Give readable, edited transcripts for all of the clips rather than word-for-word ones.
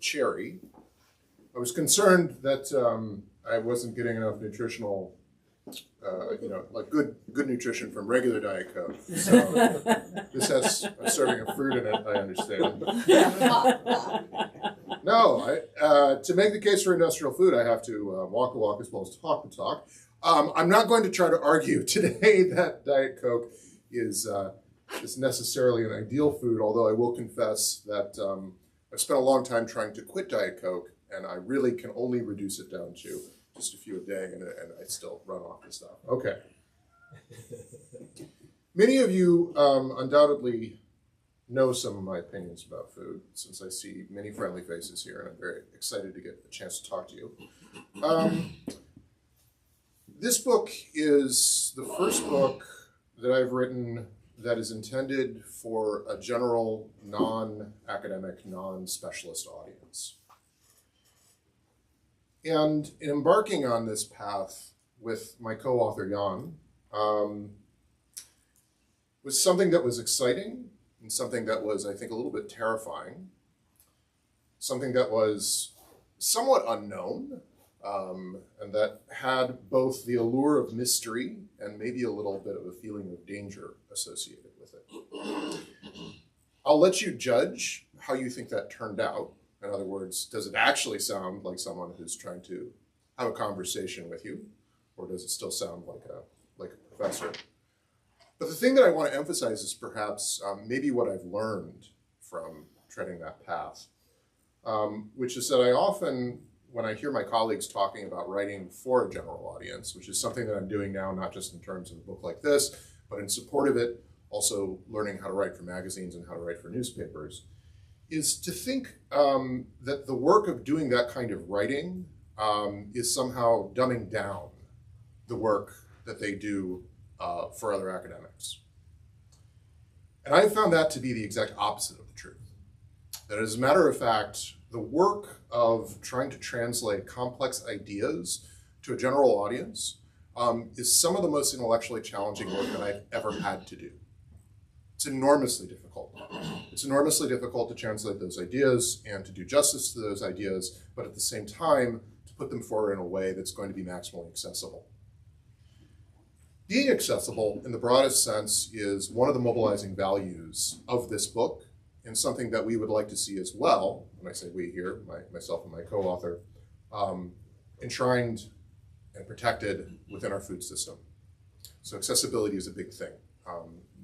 cherry. I was concerned that I wasn't getting enough nutritional, like good nutrition from regular Diet Coke. So this has a serving of fruit in it, I understand. No, to make the case for industrial food, I have to walk the walk as well as talk the talk. I'm not going to try to argue today that Diet Coke is necessarily an ideal food, although I will confess that I've spent a long time trying to quit Diet Coke, and I really can only reduce it down to just a few a day, and I still run off the stuff. Okay. Many of you undoubtedly know some of my opinions about food, since I see many friendly faces here, and I'm very excited to get a chance to talk to you. This book is the first book that I've written that is intended for a general, non-academic, non-specialist audience. And in embarking on this path with my co-author, Jan, was something that was exciting and something that was, I think, a little bit terrifying, something that was somewhat unknown, and that had both the allure of mystery and maybe a little bit of a feeling of danger associated with it. I'll let you judge how you think that turned out. In other words, does it actually sound like someone who's trying to have a conversation with you, or does it still sound like a professor? But the thing that I want to emphasize is perhaps maybe what I've learned from treading that path, which is that I often, when I hear my colleagues talking about writing for a general audience, which is something that I'm doing now, not just in terms of a book like this, but in support of it, also learning how to write for magazines and how to write for newspapers, is to think that the work of doing that kind of writing is somehow dumbing down the work that they do for other academics. And I found that to be the exact opposite of the truth. That as a matter of fact, the work of trying to translate complex ideas to a general audience is some of the most intellectually challenging work that I've ever had to do. It's enormously difficult. It's enormously difficult to translate those ideas and to do justice to those ideas, but at the same time, to put them forward in a way that's going to be maximally accessible. Being accessible, in the broadest sense, is one of the mobilizing values of this book, and something that we would like to see as well, when I say we here, myself and my co-author, enshrined and protected within our food system. So accessibility is a big thing,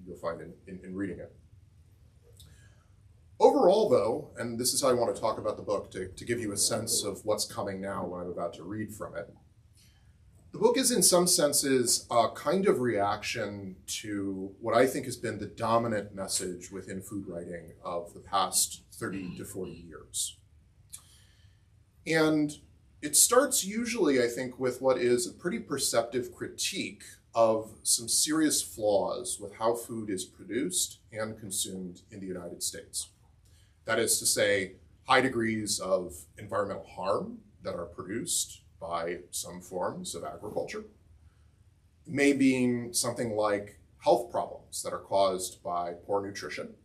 you'll find in reading it. Overall, though, and this is how I want to talk about the book, to give you a sense of what's coming now when I'm about to read from it. The book is in some senses a kind of reaction to what I think has been the dominant message within food writing of the past 30 to 40 years. And it starts usually, I think, with what is a pretty perceptive critique of some serious flaws with how food is produced and consumed in the United States. That is to say, high degrees of environmental harm that are produced by some forms of agriculture. It may mean something like health problems that are caused by poor nutrition.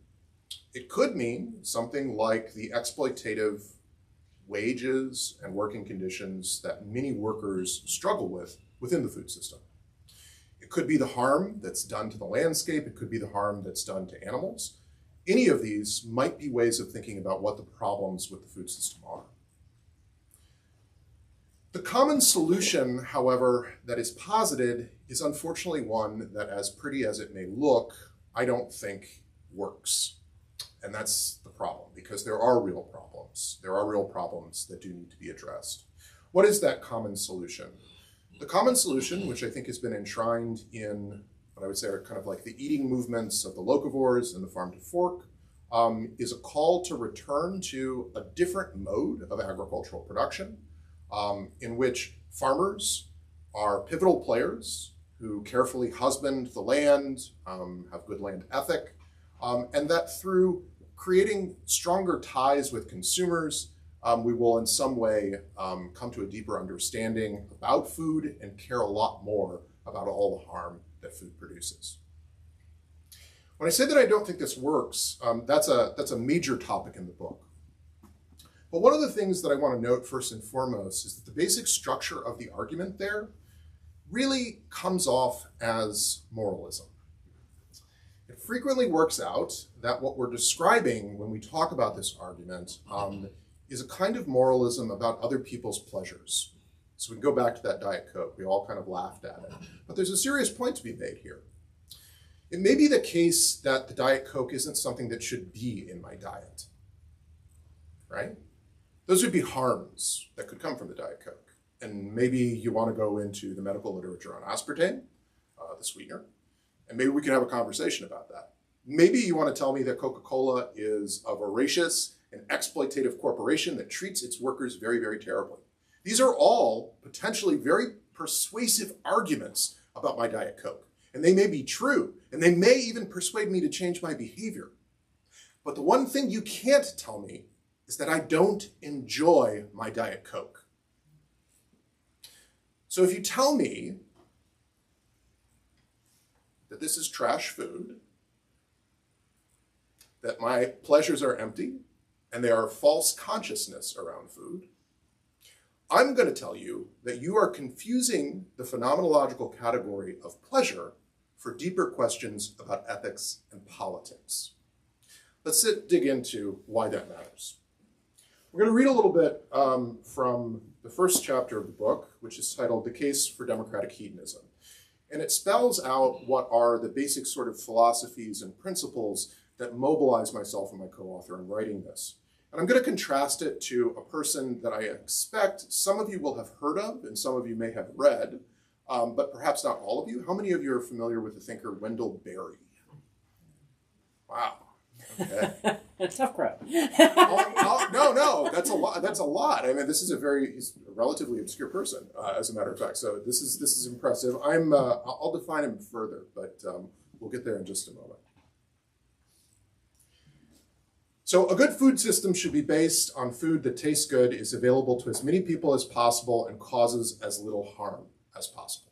It could mean something like the exploitative wages and working conditions that many workers struggle with within the food system. It could be the harm that's done to the landscape. It could be the harm that's done to animals. Any of these might be ways of thinking about what the problems with the food system are. The common solution, however, that is posited is unfortunately one that, as pretty as it may look, I don't think works. And that's the problem, because there are real problems. There are real problems that do need to be addressed. What is that common solution? The common solution, which I think has been enshrined in what I would say are kind of like the eating movements of the locavores and the farm to fork, is a call to return to a different mode of agricultural production, in which farmers are pivotal players who carefully husband the land, have good land ethic, and that through creating stronger ties with consumers, we will in some way come to a deeper understanding about food and care a lot more about all the harm that food produces. When I say that I don't think this works, that's a major topic in the book. But one of the things that I want to note first and foremost is that the basic structure of the argument there really comes off as moralism. It frequently works out that what we're describing when we talk about this argument is a kind of moralism about other people's pleasures. So we can go back to that Diet Coke. We all kind of laughed at it. But there's a serious point to be made here. It may be the case that the Diet Coke isn't something that should be in my diet, right? Those would be harms that could come from the Diet Coke. And maybe you want to go into the medical literature on aspartame, the sweetener, and maybe we can have a conversation about that. Maybe you want to tell me that Coca-Cola is a voracious and exploitative corporation that treats its workers very, very terribly. These are all potentially very persuasive arguments about my Diet Coke. And they may be true, and they may even persuade me to change my behavior. But the one thing you can't tell me is that I don't enjoy my Diet Coke. So if you tell me that this is trash food, that my pleasures are empty, and they are false consciousness around food, I'm going to tell you that you are confusing the phenomenological category of pleasure for deeper questions about ethics and politics. Let's dig into why that matters. We're going to read a little bit from the first chapter of the book, which is titled The Case for Democratic Hedonism. And it spells out what are the basic sort of philosophies and principles that mobilize myself and my co-author in writing this. And I'm going to contrast it to a person that I expect some of you will have heard of and some of you may have read, but perhaps not all of you. How many of you are familiar with the thinker Wendell Berry? Wow. Okay. Tough crowd. No, that's a lot. That's a lot. I mean, he's a relatively obscure person, as a matter of fact. So this is impressive. I'll define him further, but we'll get there in just a moment. So a good food system should be based on food that tastes good, is available to as many people as possible, and causes as little harm as possible.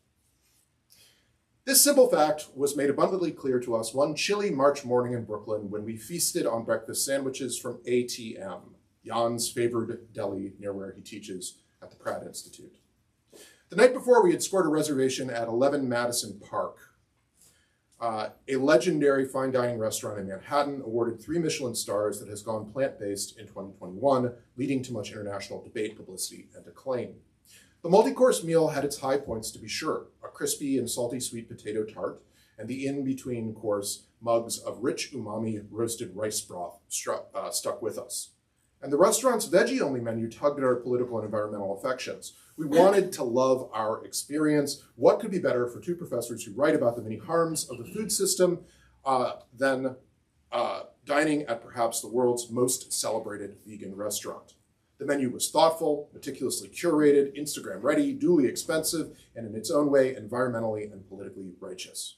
This simple fact was made abundantly clear to us one chilly March morning in Brooklyn when we feasted on breakfast sandwiches from ATM, Jan's favored deli near where he teaches at the Pratt Institute. The night before, we had scored a reservation at 11 Madison Park, a legendary fine dining restaurant in Manhattan, awarded 3 Michelin stars, that has gone plant-based in 2021, leading to much international debate, publicity, and acclaim. The multi-course meal had its high points, to be sure: a crispy and salty sweet potato tart, and the in-between course mugs of rich umami roasted rice broth stuck with us. And the restaurant's veggie-only menu tugged at our political and environmental affections. We wanted to love our experience. What could be better for 2 professors who write about the many harms of the food system than dining at perhaps the world's most celebrated vegan restaurant? The menu was thoughtful, meticulously curated, Instagram-ready, duly expensive, and in its own way, environmentally and politically righteous.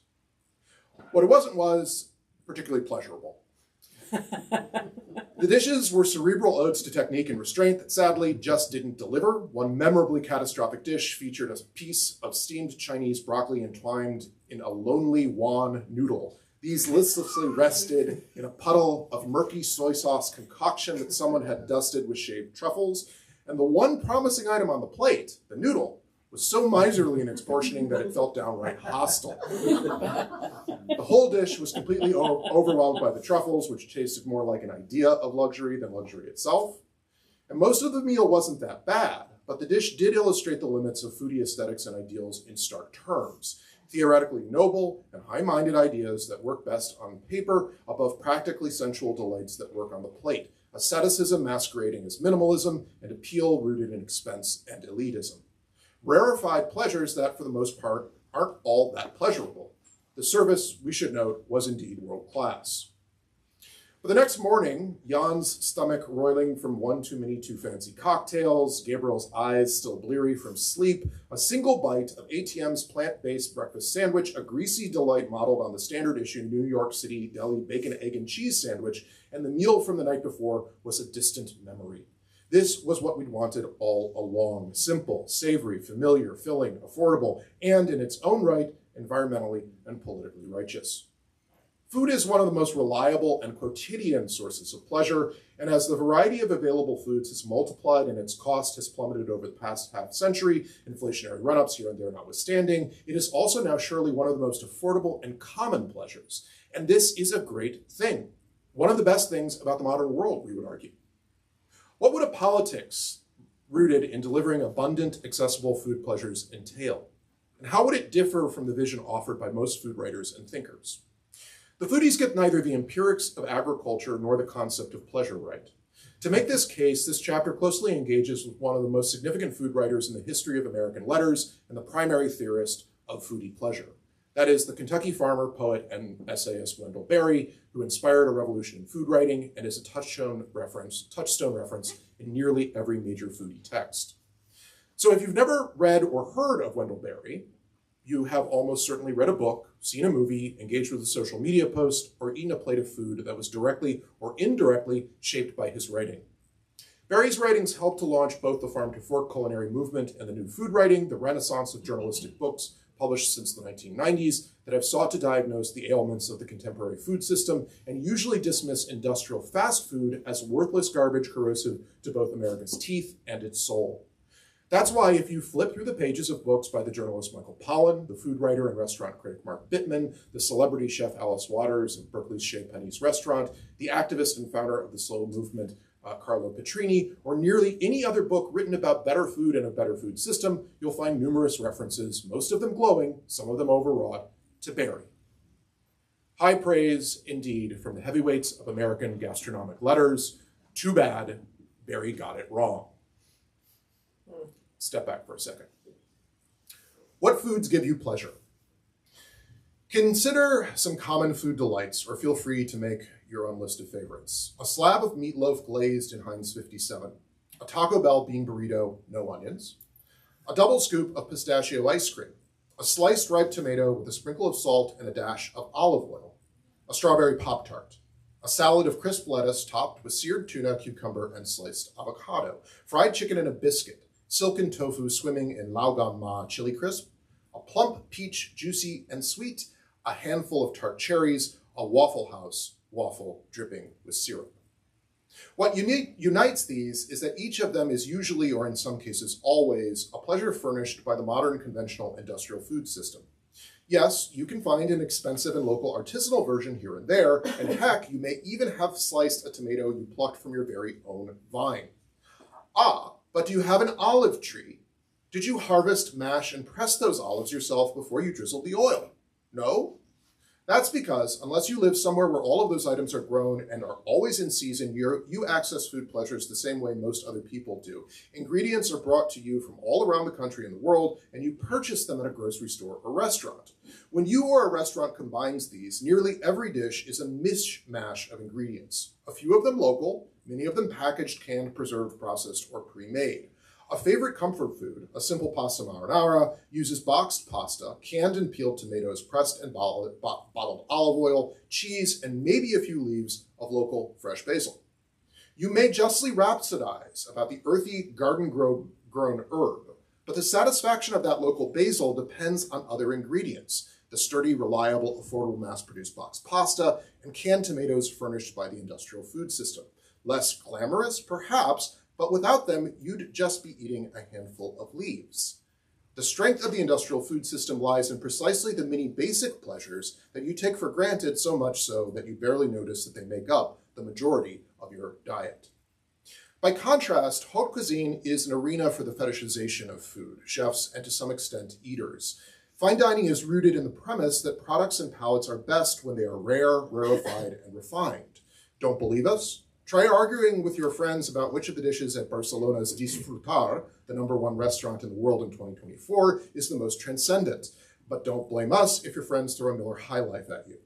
What it wasn't was particularly pleasurable. The dishes were cerebral odes to technique and restraint that sadly just didn't deliver. One memorably catastrophic dish featured a piece of steamed Chinese broccoli entwined in a lonely wan noodle. These listlessly rested in a puddle of murky soy sauce concoction that someone had dusted with shaved truffles. And the one promising item on the plate, the noodle, was so miserly in its portioning that it felt downright hostile. The whole dish was completely overwhelmed by the truffles, which tasted more like an idea of luxury than luxury itself. And most of the meal wasn't that bad, but the dish did illustrate the limits of foodie aesthetics and ideals in stark terms. Theoretically noble and high-minded ideas that work best on paper above practically sensual delights that work on the plate. Asceticism masquerading as minimalism, and appeal rooted in expense and elitism. Rarefied pleasures that, for the most part, aren't all that pleasurable. The service, we should note, was indeed world-class. But the next morning, Jan's stomach roiling from one too many too fancy cocktails, Gabriel's eyes still bleary from sleep, a single bite of ATM's plant-based breakfast sandwich, a greasy delight modeled on the standard issue New York City deli bacon, egg, and cheese sandwich, and the meal from the night before was a distant memory. This was what we'd wanted all along: simple, savory, familiar, filling, affordable, and in its own right, environmentally and politically righteous. Food is one of the most reliable and quotidian sources of pleasure, and as the variety of available foods has multiplied and its cost has plummeted over the past half century, inflationary run-ups here and there notwithstanding, it is also now surely one of the most affordable and common pleasures. And this is a great thing. One of the best things about the modern world, we would argue. What would a politics rooted in delivering abundant, accessible food pleasures entail? And how would it differ from the vision offered by most food writers and thinkers? The foodies get neither the empirics of agriculture nor the concept of pleasure right. To make this case, this chapter closely engages with one of the most significant food writers in the history of American letters and the primary theorist of foodie pleasure. That is the Kentucky farmer, poet, and essayist Wendell Berry, who inspired a revolution in food writing and is a touchstone reference in nearly every major foodie text. So if you've never read or heard of Wendell Berry, you have almost certainly read a book, seen a movie, engaged with a social media post, or eaten a plate of food that was directly or indirectly shaped by his writing. Berry's writings helped to launch both the farm-to-fork culinary movement and the new food writing, the renaissance of journalistic books published since the 1990s that have sought to diagnose the ailments of the contemporary food system and usually dismiss industrial fast food as worthless garbage corrosive to both America's teeth and its soul. That's why if you flip through the pages of books by the journalist Michael Pollan, the food writer and restaurant critic Mark Bittman, the celebrity chef Alice Waters of Berkeley's Chez Panisse restaurant, the activist and founder of the slow movement Carlo Petrini, or nearly any other book written about better food and a better food system, you'll find numerous references, most of them glowing, some of them overwrought, to Berry. High praise, indeed, from the heavyweights of American gastronomic letters. Too bad Berry got it wrong. Step back for a second. What foods give you pleasure? Consider some common food delights, or feel free to make your own list of favorites. A slab of meatloaf glazed in Heinz 57, a Taco Bell bean burrito, no onions, a double scoop of pistachio ice cream, a sliced ripe tomato with a sprinkle of salt and a dash of olive oil, a strawberry Pop-Tart, a salad of crisp lettuce topped with seared tuna, cucumber, and sliced avocado, fried chicken in a biscuit, silken tofu swimming in Laogan Ma chili crisp, a plump peach juicy and sweet, a handful of tart cherries, a Waffle House waffle dripping with syrup. What unites these is that each of them is usually, or in some cases always, a pleasure furnished by the modern conventional industrial food system. Yes, you can find an expensive and local artisanal version here and there, and heck, you may even have sliced a tomato you plucked from your very own vine. Ah, but do you have an olive tree? Did you harvest, mash, and press those olives yourself before you drizzled the oil? No? That's because, unless you live somewhere where all of those items are grown and are always in season, you access food pleasures the same way most other people do. Ingredients are brought to you from all around the country and the world, and you purchase them at a grocery store or restaurant. When you or a restaurant combines these, nearly every dish is a mishmash of ingredients. A few of them local, many of them packaged, canned, preserved, processed, or pre-made. A favorite comfort food, a simple pasta marinara, uses boxed pasta, canned and peeled tomatoes, pressed and bottled olive oil, cheese, and maybe a few leaves of local fresh basil. You may justly rhapsodize about the earthy garden-grown herb, but the satisfaction of that local basil depends on other ingredients, the sturdy, reliable, affordable mass-produced boxed pasta, and canned tomatoes furnished by the industrial food system. Less glamorous, perhaps, but without them, you'd just be eating a handful of leaves. The strength of the industrial food system lies in precisely the many basic pleasures that you take for granted, so much so that you barely notice that they make up the majority of your diet. By contrast, haute cuisine is an arena for the fetishization of food, chefs, and to some extent, eaters. Fine dining is rooted in the premise that products and palates are best when they are rare, rarefied, and refined. Don't believe us? Try arguing with your friends about which of the dishes at Barcelona's Disfrutar, the #1 restaurant in the world in 2024, is the most transcendent. But don't blame us if your friends throw a Miller High Life at you.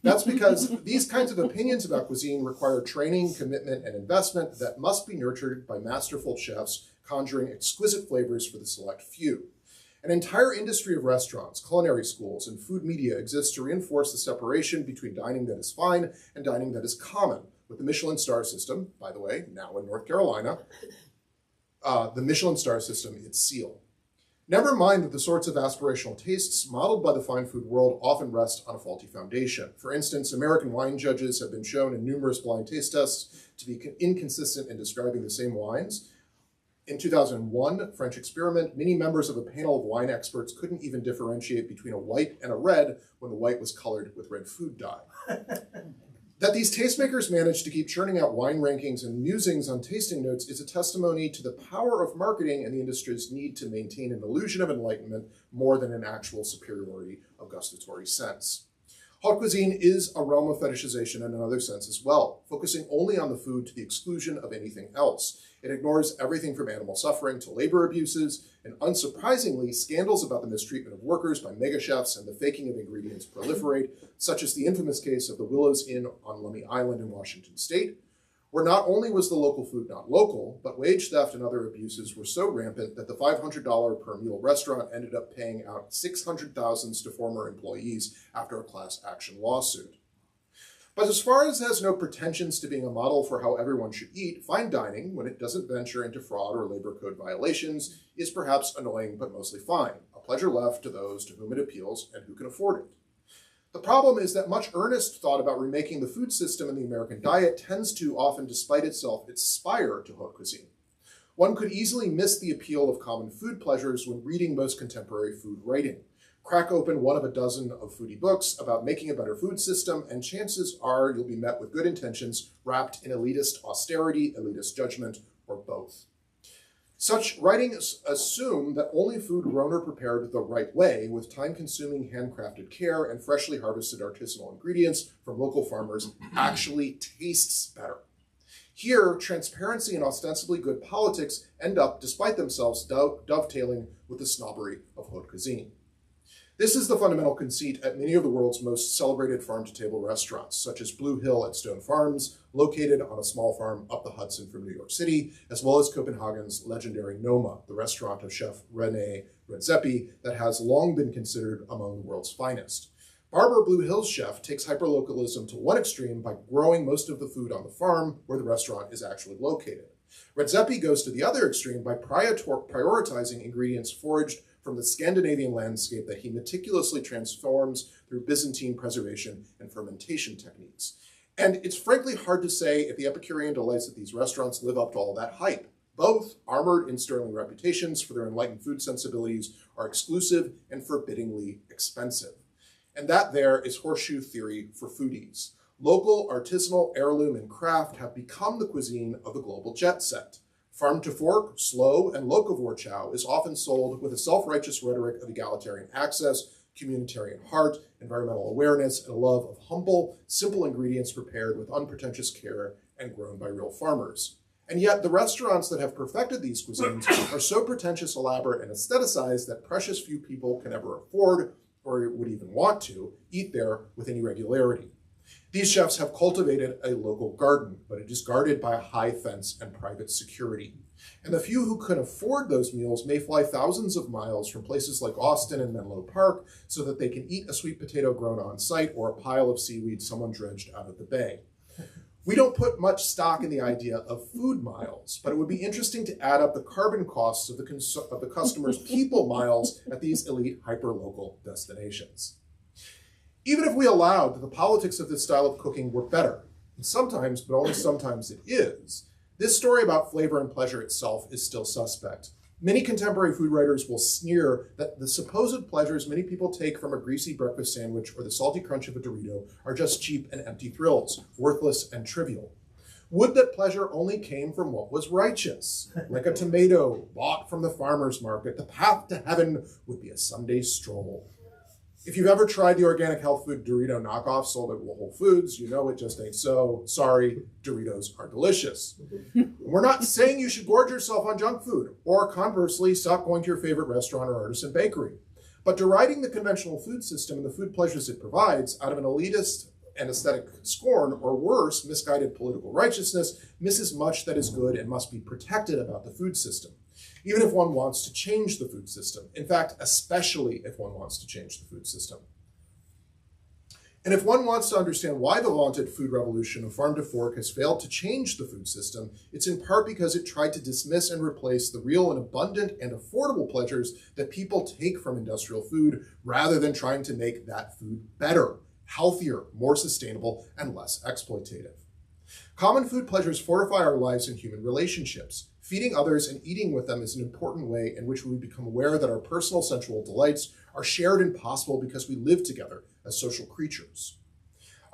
That's because these kinds of opinions about cuisine require training, commitment, and investment that must be nurtured by masterful chefs conjuring exquisite flavors for the select few. An entire industry of restaurants, culinary schools, and food media exists to reinforce the separation between dining that is fine and dining that is common, with the Michelin star system, by the way, now in North Carolina, the Michelin star system, its seal. Never mind that the sorts of aspirational tastes modeled by the fine food world often rest on a faulty foundation. For instance, American wine judges have been shown in numerous blind taste tests to be inconsistent in describing the same wines. In 2001, French experiment, many members of a panel of wine experts couldn't even differentiate between a white and a red when the white was colored with red food dye. That these tastemakers managed to keep churning out wine rankings and musings on tasting notes is a testimony to the power of marketing and the industry's need to maintain an illusion of enlightenment more than an actual superiority of gustatory sense. Haute cuisine is a realm of fetishization in another sense as well, focusing only on the food to the exclusion of anything else. It ignores everything from animal suffering to labor abuses, and unsurprisingly, scandals about the mistreatment of workers by megachefs and the faking of ingredients proliferate, such as the infamous case of the Willows Inn on Lummi Island in Washington state, where not only was the local food not local, but wage theft and other abuses were so rampant that the $500 per meal restaurant ended up paying out $600,000 to former employees after a class action lawsuit. But as far as it has no pretensions to being a model for how everyone should eat, fine dining, when it doesn't venture into fraud or labor code violations, is perhaps annoying but mostly fine, a pleasure left to those to whom it appeals and who can afford it. The problem is that much earnest thought about remaking the food system in the American diet tends to, often despite itself, aspire to haute cuisine. One could easily miss the appeal of common food pleasures when reading most contemporary food writing. Crack open one of a dozen of foodie books about making a better food system, and chances are you'll be met with good intentions wrapped in elitist austerity, elitist judgment, or both. Such writings assume that only food grown or prepared the right way, with time-consuming handcrafted care and freshly harvested artisanal ingredients from local farmers, actually tastes better. Here, transparency and ostensibly good politics end up, despite themselves, dovetailing with the snobbery of haute cuisine. This is the fundamental conceit at many of the world's most celebrated farm-to-table restaurants, such as Blue Hill at Stone Farms, located on a small farm up the Hudson from New York City, as well as Copenhagen's legendary Noma, the restaurant of chef René Redzepi that has long been considered among the world's finest. Barber Blue Hill's chef takes hyperlocalism to one extreme by growing most of the food on the farm where the restaurant is actually located. Redzepi goes to the other extreme by prioritizing ingredients foraged from the Scandinavian landscape that he meticulously transforms through Byzantine preservation and fermentation techniques. And it's frankly hard to say if the Epicurean delights at these restaurants live up to all that hype. Both, armored in sterling reputations for their enlightened food sensibilities, are exclusive and forbiddingly expensive. And that there is horseshoe theory for foodies. Local, artisanal, heirloom, and craft have become the cuisine of the global jet set. Farm to fork, slow, and locavore chow is often sold with a self-righteous rhetoric of egalitarian access, communitarian heart, environmental awareness, and a love of humble, simple ingredients prepared with unpretentious care and grown by real farmers. And yet the restaurants that have perfected these cuisines are so pretentious, elaborate, and aestheticized that precious few people can ever afford, or would even want to, eat there with any regularity. These chefs have cultivated a local garden, but it is guarded by a high fence and private security. And the few who can afford those meals may fly thousands of miles from places like Austin and Menlo Park so that they can eat a sweet potato grown on site or a pile of seaweed someone dredged out of the bay. We don't put much stock in the idea of food miles, but it would be interesting to add up the carbon costs of the customer's people miles at these elite hyper-local destinations. Even if we allowed that the politics of this style of cooking were better, and sometimes, but only sometimes it is, this story about flavor and pleasure itself is still suspect. Many contemporary food writers will sneer that the supposed pleasures many people take from a greasy breakfast sandwich or the salty crunch of a Dorito are just cheap and empty thrills, worthless and trivial. Would that pleasure only came from what was righteous. Like a tomato bought from the farmer's market, the path to heaven would be a Sunday stroll. If you've ever tried the organic health food Dorito knockoff sold at Whole Foods, you know it just ain't so. Sorry, Doritos are delicious. We're not saying you should gorge yourself on junk food, or conversely, stop going to your favorite restaurant or artisan bakery. But deriding the conventional food system and the food pleasures it provides out of an elitist and aesthetic scorn, or worse, misguided political righteousness, misses much that is good and must be protected about the food system, even if one wants to change the food system. In fact, especially if one wants to change the food system. And if one wants to understand why the vaunted food revolution of farm to fork has failed to change the food system, it's in part because it tried to dismiss and replace the real and abundant and affordable pleasures that people take from industrial food, rather than trying to make that food better, healthier, more sustainable, and less exploitative. Common food pleasures fortify our lives and human relationships. Feeding others and eating with them is an important way in which we become aware that our personal sensual delights are shared and possible because we live together as social creatures.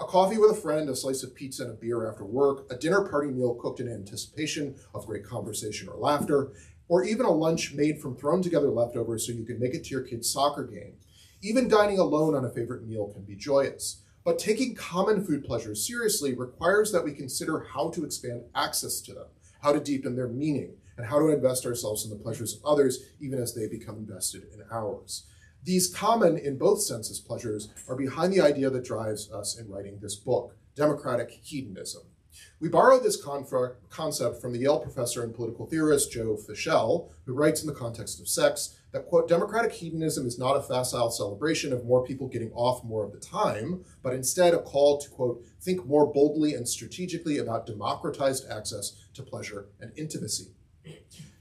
A coffee with a friend, a slice of pizza and a beer after work, a dinner party meal cooked in anticipation of great conversation or laughter, or even a lunch made from thrown together leftovers so you can make it to your kid's soccer game. Even dining alone on a favorite meal can be joyous. But taking common food pleasures seriously requires that we consider how to expand access to them, how to deepen their meaning, and how to invest ourselves in the pleasures of others, even as they become invested in ours. These common, in both senses, pleasures are behind the idea that drives us in writing this book, democratic hedonism. We borrowed this concept from the Yale professor and political theorist Joe Fischel, who writes in the context of sex that, quote, democratic hedonism is not a facile celebration of more people getting off more of the time, but instead a call to, quote, think more boldly and strategically about democratized access to pleasure and intimacy.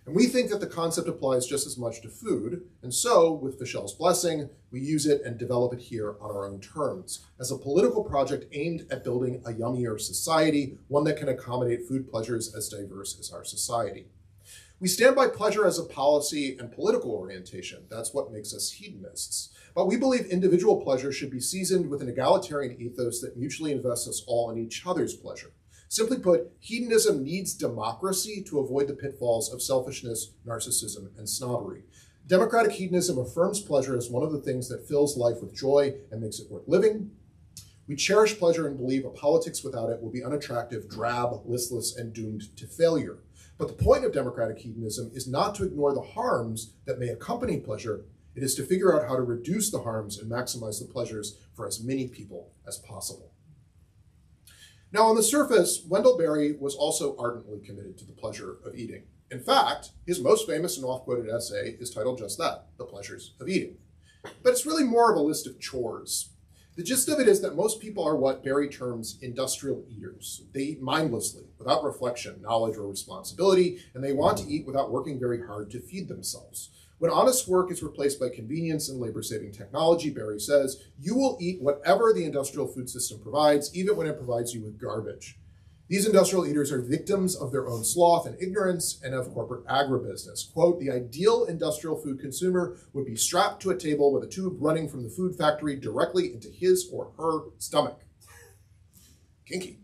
And we think that the concept applies just as much to food, and so, with Fischel's blessing, we use it and develop it here on our own terms, as a political project aimed at building a yummier society, one that can accommodate food pleasures as diverse as our society. We stand by pleasure as a policy and political orientation. That's what makes us hedonists. But we believe individual pleasure should be seasoned with an egalitarian ethos that mutually invests us all in each other's pleasure. Simply put, hedonism needs democracy to avoid the pitfalls of selfishness, narcissism, and snobbery. Democratic hedonism affirms pleasure as one of the things that fills life with joy and makes it worth living. We cherish pleasure and believe a politics without it will be unattractive, drab, listless, and doomed to failure. But the point of democratic hedonism is not to ignore the harms that may accompany pleasure. It is to figure out how to reduce the harms and maximize the pleasures for as many people as possible. Now, on the surface, Wendell Berry was also ardently committed to the pleasure of eating. In fact, his most famous and oft-quoted essay is titled just that, The Pleasures of Eating. But it's really more of a list of chores. The gist of it is that most people are what Berry terms industrial eaters. They eat mindlessly, without reflection, knowledge, or responsibility, and they want to eat without working very hard to feed themselves. When honest work is replaced by convenience and labor-saving technology, Berry says, you will eat whatever the industrial food system provides, even when it provides you with garbage. These industrial eaters are victims of their own sloth and ignorance and of corporate agribusiness. Quote, the ideal industrial food consumer would be strapped to a table with a tube running from the food factory directly into his or her stomach. Kinky.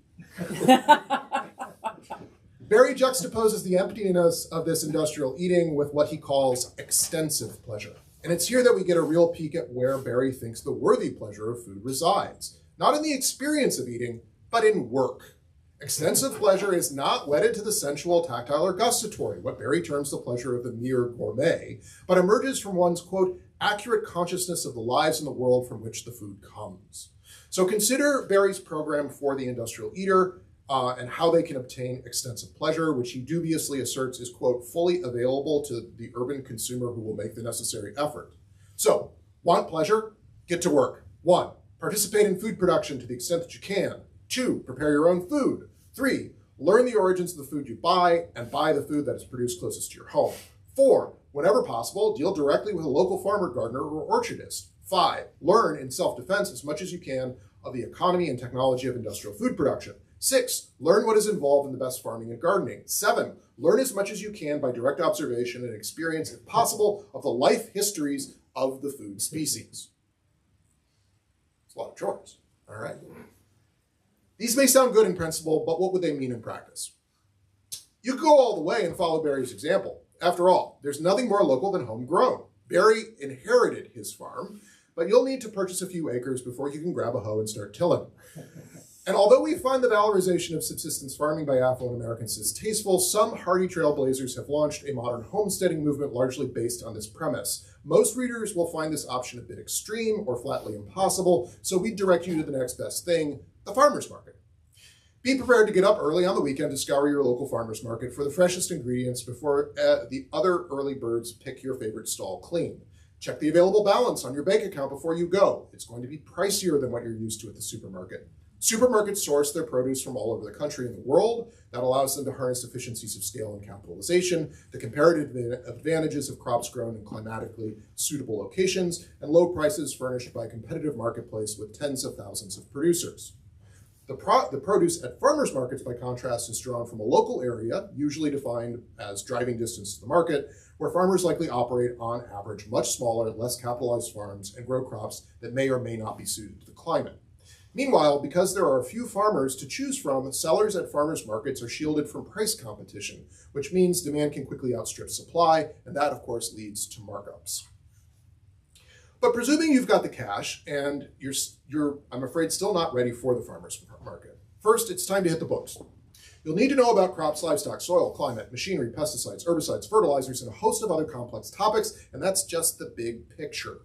Berry juxtaposes the emptiness of this industrial eating with what he calls extensive pleasure. And it's here that we get a real peek at where Berry thinks the worthy pleasure of food resides. Not in the experience of eating, but in work. Extensive pleasure is not wedded to the sensual, tactile, or gustatory, what Berry terms the pleasure of the mere gourmet, but emerges from one's, quote, accurate consciousness of the lives in the world from which the food comes. So consider Berry's program for the industrial eater, and how they can obtain extensive pleasure, which he dubiously asserts is, quote, fully available to the urban consumer who will make the necessary effort. So, want pleasure? Get to work. 1, participate in food production to the extent that you can. 2, prepare your own food. 3, learn the origins of the food you buy and buy the food that is produced closest to your home. 4, whenever possible, deal directly with a local farmer, gardener, or orchardist. 5, learn in self-defense as much as you can of the economy and technology of industrial food production. 6, learn what is involved in the best farming and gardening. 7, learn as much as you can by direct observation and experience, if possible, of the life histories of the food species. It's a lot of chores, all right? These may sound good in principle, but what would they mean in practice? You could go all the way and follow Berry's example. After all, there's nothing more local than homegrown. Berry inherited his farm, but you'll need to purchase a few acres before you can grab a hoe and start tilling. And although we find the valorization of subsistence farming by affluent Americans distasteful, some hardy trailblazers have launched a modern homesteading movement largely based on this premise. Most readers will find this option a bit extreme or flatly impossible, so we direct you to the next best thing, the farmer's market. Be prepared to get up early on the weekend to scour your local farmer's market for the freshest ingredients before the other early birds pick your favorite stall clean. Check the available balance on your bank account before you go. It's going to be pricier than what you're used to at the supermarket. Supermarkets source their produce from all over the country and the world. That allows them to harness efficiencies of scale and capitalization, the comparative advantages of crops grown in climatically suitable locations, and low prices furnished by a competitive marketplace with tens of thousands of producers. The produce at farmers markets, by contrast, is drawn from a local area, usually defined as driving distance to the market, where farmers likely operate, on average, much smaller, less capitalized farms and grow crops that may or may not be suited to the climate. Meanwhile, because there are a few farmers to choose from, sellers at farmers markets are shielded from price competition, which means demand can quickly outstrip supply, and that, of course, leads to markups. But presuming you've got the cash and you're, I'm afraid, still not ready for the farmers market, first, it's time to hit the books. You'll need to know about crops, livestock, soil, climate, machinery, pesticides, herbicides, fertilizers, and a host of other complex topics, and that's just the big picture.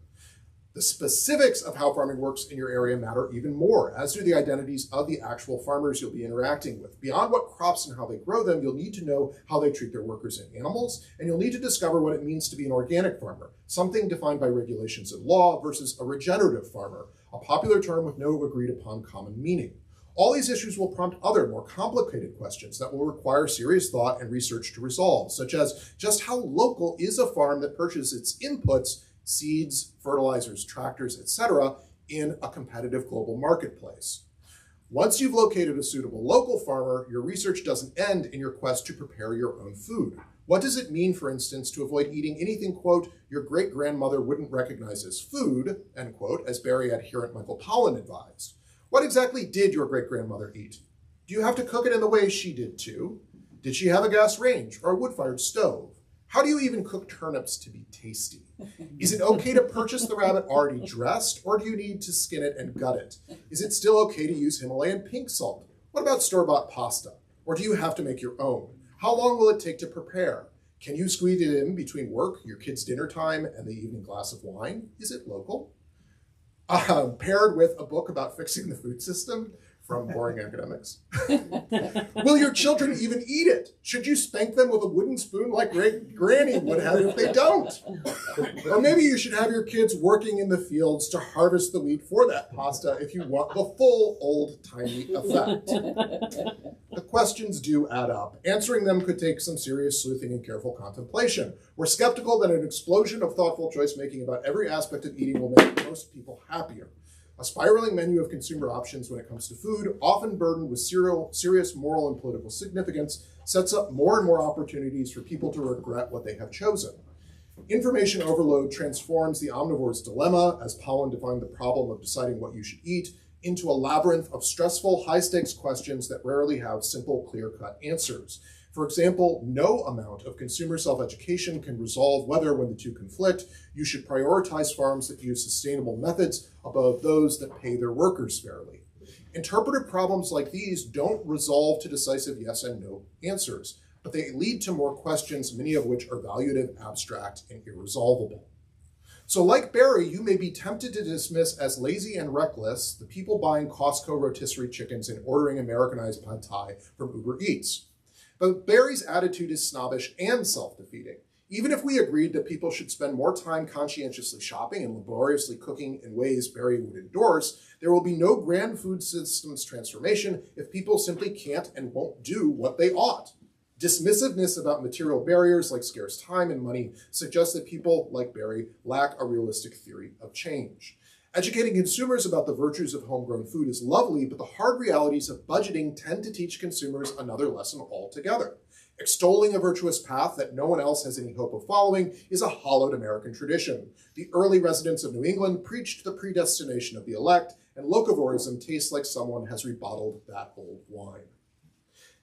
The specifics of how farming works in your area matter even more, as do the identities of the actual farmers you'll be interacting with. Beyond what crops and how they grow them, you'll need to know how they treat their workers and animals, and you'll need to discover what it means to be an organic farmer, something defined by regulations and law, versus a regenerative farmer, a popular term with no agreed upon common meaning. All these issues will prompt other, more complicated questions that will require serious thought and research to resolve, such as just how local is a farm that purchases its inputs, seeds, fertilizers, tractors, etc., in a competitive global marketplace. Once you've located a suitable local farmer, your research doesn't end in your quest to prepare your own food. What does it mean, for instance, to avoid eating anything, quote, your great-grandmother wouldn't recognize as food, end quote, as Berry adherent Michael Pollan advised? What exactly did your great-grandmother eat? Do you have to cook it in the way she did too? Did she have a gas range or a wood-fired stove? How do you even cook turnips to be tasty? Is it okay to purchase the rabbit already dressed, or do you need to skin it and gut it? Is it still okay to use Himalayan pink salt? What about store-bought pasta? Or do you have to make your own? How long will it take to prepare? Can you squeeze it in between work, your kids' dinner time, and the evening glass of wine? Is it local? Paired with a book about fixing the food system from Boring Academics. Will your children even eat it? Should you spank them with a wooden spoon like Granny would have if they don't? Or maybe you should have your kids working in the fields to harvest the wheat for that pasta if you want the full old-timey effect. The questions do add up. Answering them could take some serious sleuthing and careful contemplation. We're skeptical that an explosion of thoughtful choice-making about every aspect of eating will make most people happier. A spiraling menu of consumer options when it comes to food, often burdened with serious moral and political significance, sets up more and more opportunities for people to regret what they have chosen. Information overload transforms the omnivore's dilemma, as Pollan defined the problem of deciding what you should eat, into a labyrinth of stressful, high-stakes questions that rarely have simple, clear-cut answers. For example, no amount of consumer self-education can resolve whether, when the two conflict, you should prioritize farms that use sustainable methods above those that pay their workers fairly. Interpretive problems like these don't resolve to decisive yes and no answers, but they lead to more questions, many of which are valuative, abstract, and irresolvable. So like Berry, you may be tempted to dismiss as lazy and reckless the people buying Costco rotisserie chickens and ordering Americanized pad thai from Uber Eats. But Berry's attitude is snobbish and self-defeating. Even if we agreed that people should spend more time conscientiously shopping and laboriously cooking in ways Berry would endorse, there will be no grand food systems transformation if people simply can't and won't do what they ought. Dismissiveness about material barriers like scarce time and money suggests that people, like Berry, lack a realistic theory of change. Educating consumers about the virtues of homegrown food is lovely, but the hard realities of budgeting tend to teach consumers another lesson altogether. Extolling a virtuous path that no one else has any hope of following is a hollowed American tradition. The early residents of New England preached the predestination of the elect, and locavorism tastes like someone has rebottled that old wine.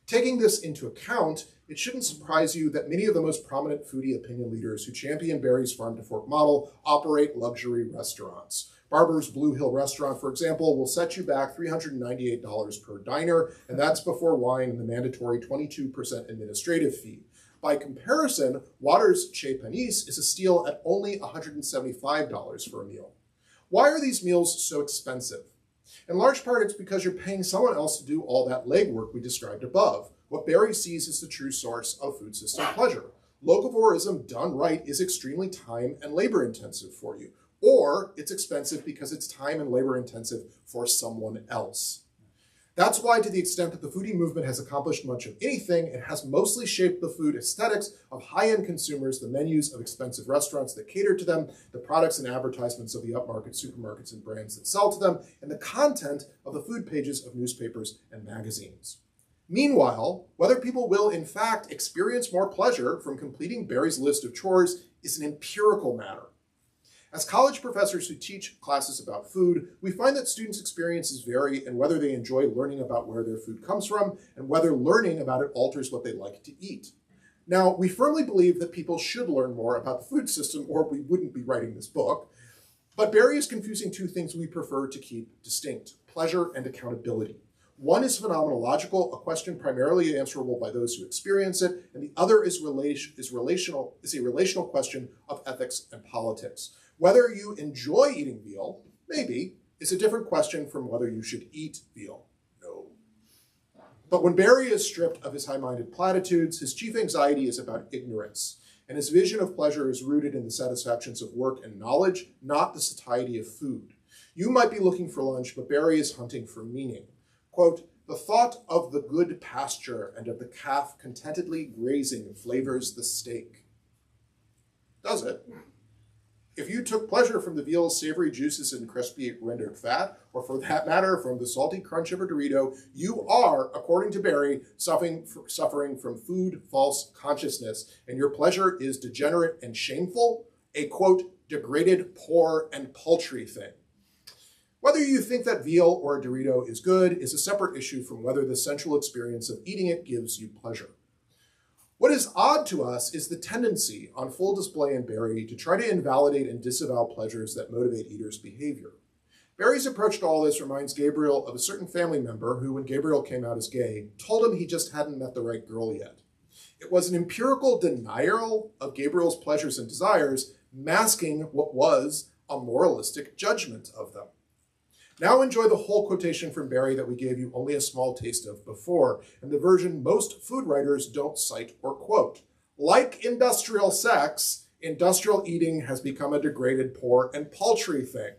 Taking this into account, it shouldn't surprise you that many of the most prominent foodie opinion leaders who champion Berry's farm-to-fork model operate luxury restaurants. Barber's Blue Hill restaurant, for example, will set you back $398 per diner, and that's before wine and the mandatory 22% administrative fee. By comparison, Water's Chez Panisse is a steal at only $175 for a meal. Why are these meals so expensive? In large part, it's because you're paying someone else to do all that legwork we described above. What Berry sees is the true source of food system pleasure. Locavorism done right is extremely time and labor intensive for you, or it's expensive because it's time and labor intensive for someone else. That's why, to the extent that the foodie movement has accomplished much of anything, it has mostly shaped the food aesthetics of high-end consumers, the menus of expensive restaurants that cater to them, the products and advertisements of the upmarket supermarkets and brands that sell to them, and the content of the food pages of newspapers and magazines. Meanwhile, whether people will in fact experience more pleasure from completing Barry's list of chores is an empirical matter. As college professors who teach classes about food, we find that students' experiences vary in whether they enjoy learning about where their food comes from and whether learning about it alters what they like to eat. Now, we firmly believe that people should learn more about the food system or we wouldn't be writing this book, but Barry is confusing two things we prefer to keep distinct: pleasure and accountability. One is phenomenological, a question primarily answerable by those who experience it, and the other is a relational question of ethics and politics. Whether you enjoy eating veal, maybe, is a different question from whether you should eat veal. No. But when Barry is stripped of his high-minded platitudes, his chief anxiety is about ignorance, and his vision of pleasure is rooted in the satisfactions of work and knowledge, not the satiety of food. You might be looking for lunch, but Barry is hunting for meaning. Quote, "The thought of the good pasture and of the calf contentedly grazing flavors the steak." Does it? If you took pleasure from the veal's savory juices and crispy rendered fat, or for that matter, from the salty crunch of a Dorito, you are, according to Barry, suffering from food false consciousness, and your pleasure is degenerate and shameful, a, quote, degraded, poor, and paltry thing. Whether you think that veal or a Dorito is good is a separate issue from whether the sensual experience of eating it gives you pleasure. What is odd to us is the tendency on full display in Barry to try to invalidate and disavow pleasures that motivate eaters' behavior. Barry's approach to all this reminds Gabriel of a certain family member who, when Gabriel came out as gay, told him he just hadn't met the right girl yet. It was an empirical denial of Gabriel's pleasures and desires, masking what was a moralistic judgment of them. Now enjoy the whole quotation from Barry that we gave you only a small taste of before, and the version most food writers don't cite or quote. Like industrial sex, industrial eating has become a degraded, poor, and paltry thing.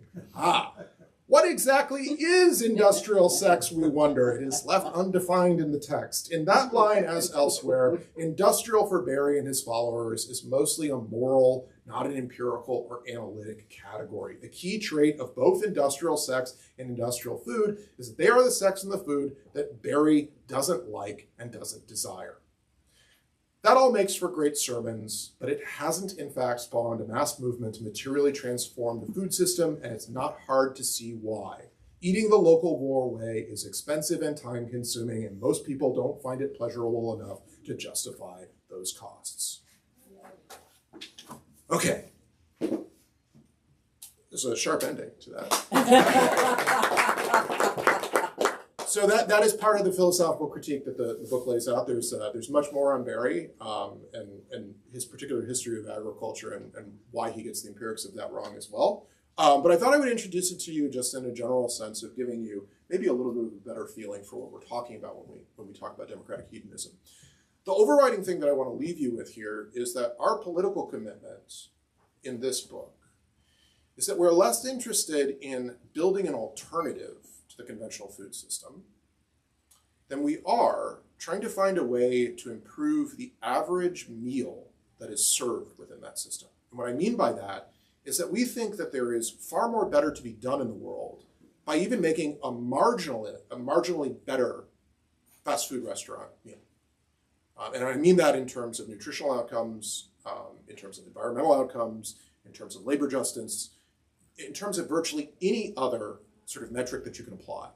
What exactly is industrial sex, we wonder? It is left undefined in the text. In that line, as elsewhere, industrial for Barry and his followers is mostly a moral, not an empirical or analytic category. The key trait of both industrial sex and industrial food is that they are the sex and the food that Barry doesn't like and doesn't desire. That all makes for great sermons, but it hasn't in fact spawned a mass movement to materially transform the food system, and it's not hard to see why. Eating the local war way is expensive and time-consuming, and most people don't find it pleasurable enough to justify those costs. Okay. There's a sharp ending to that. So that is part of the philosophical critique that the book lays out. There's much more on Barry and his particular history of agriculture and why he gets the empirics of that wrong as well. But I thought I would introduce it to you just in a general sense of giving you maybe a little bit of a better feeling for what we're talking about when we talk about democratic hedonism. The overriding thing that I want to leave you with here is that our political commitment in this book is that we're less interested in building an alternative to the conventional food system than we are trying to find a way to improve the average meal that is served within that system. And what I mean by that is that we think that there is far more better to be done in the world by even making a marginally better fast food restaurant meal. And I mean that in terms of nutritional outcomes, in terms of environmental outcomes, in terms of labor justice, in terms of virtually any other sort of metric that you can apply.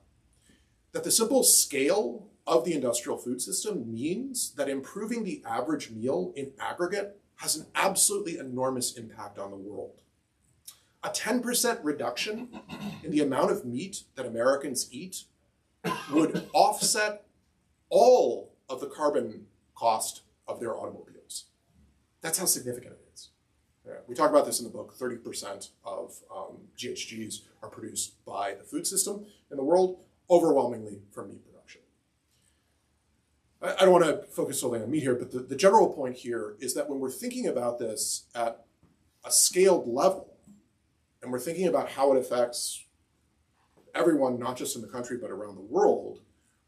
That the simple scale of the industrial food system means that improving the average meal in aggregate has an absolutely enormous impact on the world. A 10% reduction in the amount of meat that Americans eat would offset all of the carbon cost of their automobiles. That's how significant it is. We talk about this in the book. 30% of GHGs are produced by the food system in the world, overwhelmingly from meat production. I don't want to focus solely on meat here, but the general point here is that when we're thinking about this at a scaled level, and we're thinking about how it affects everyone, not just in the country, but around the world,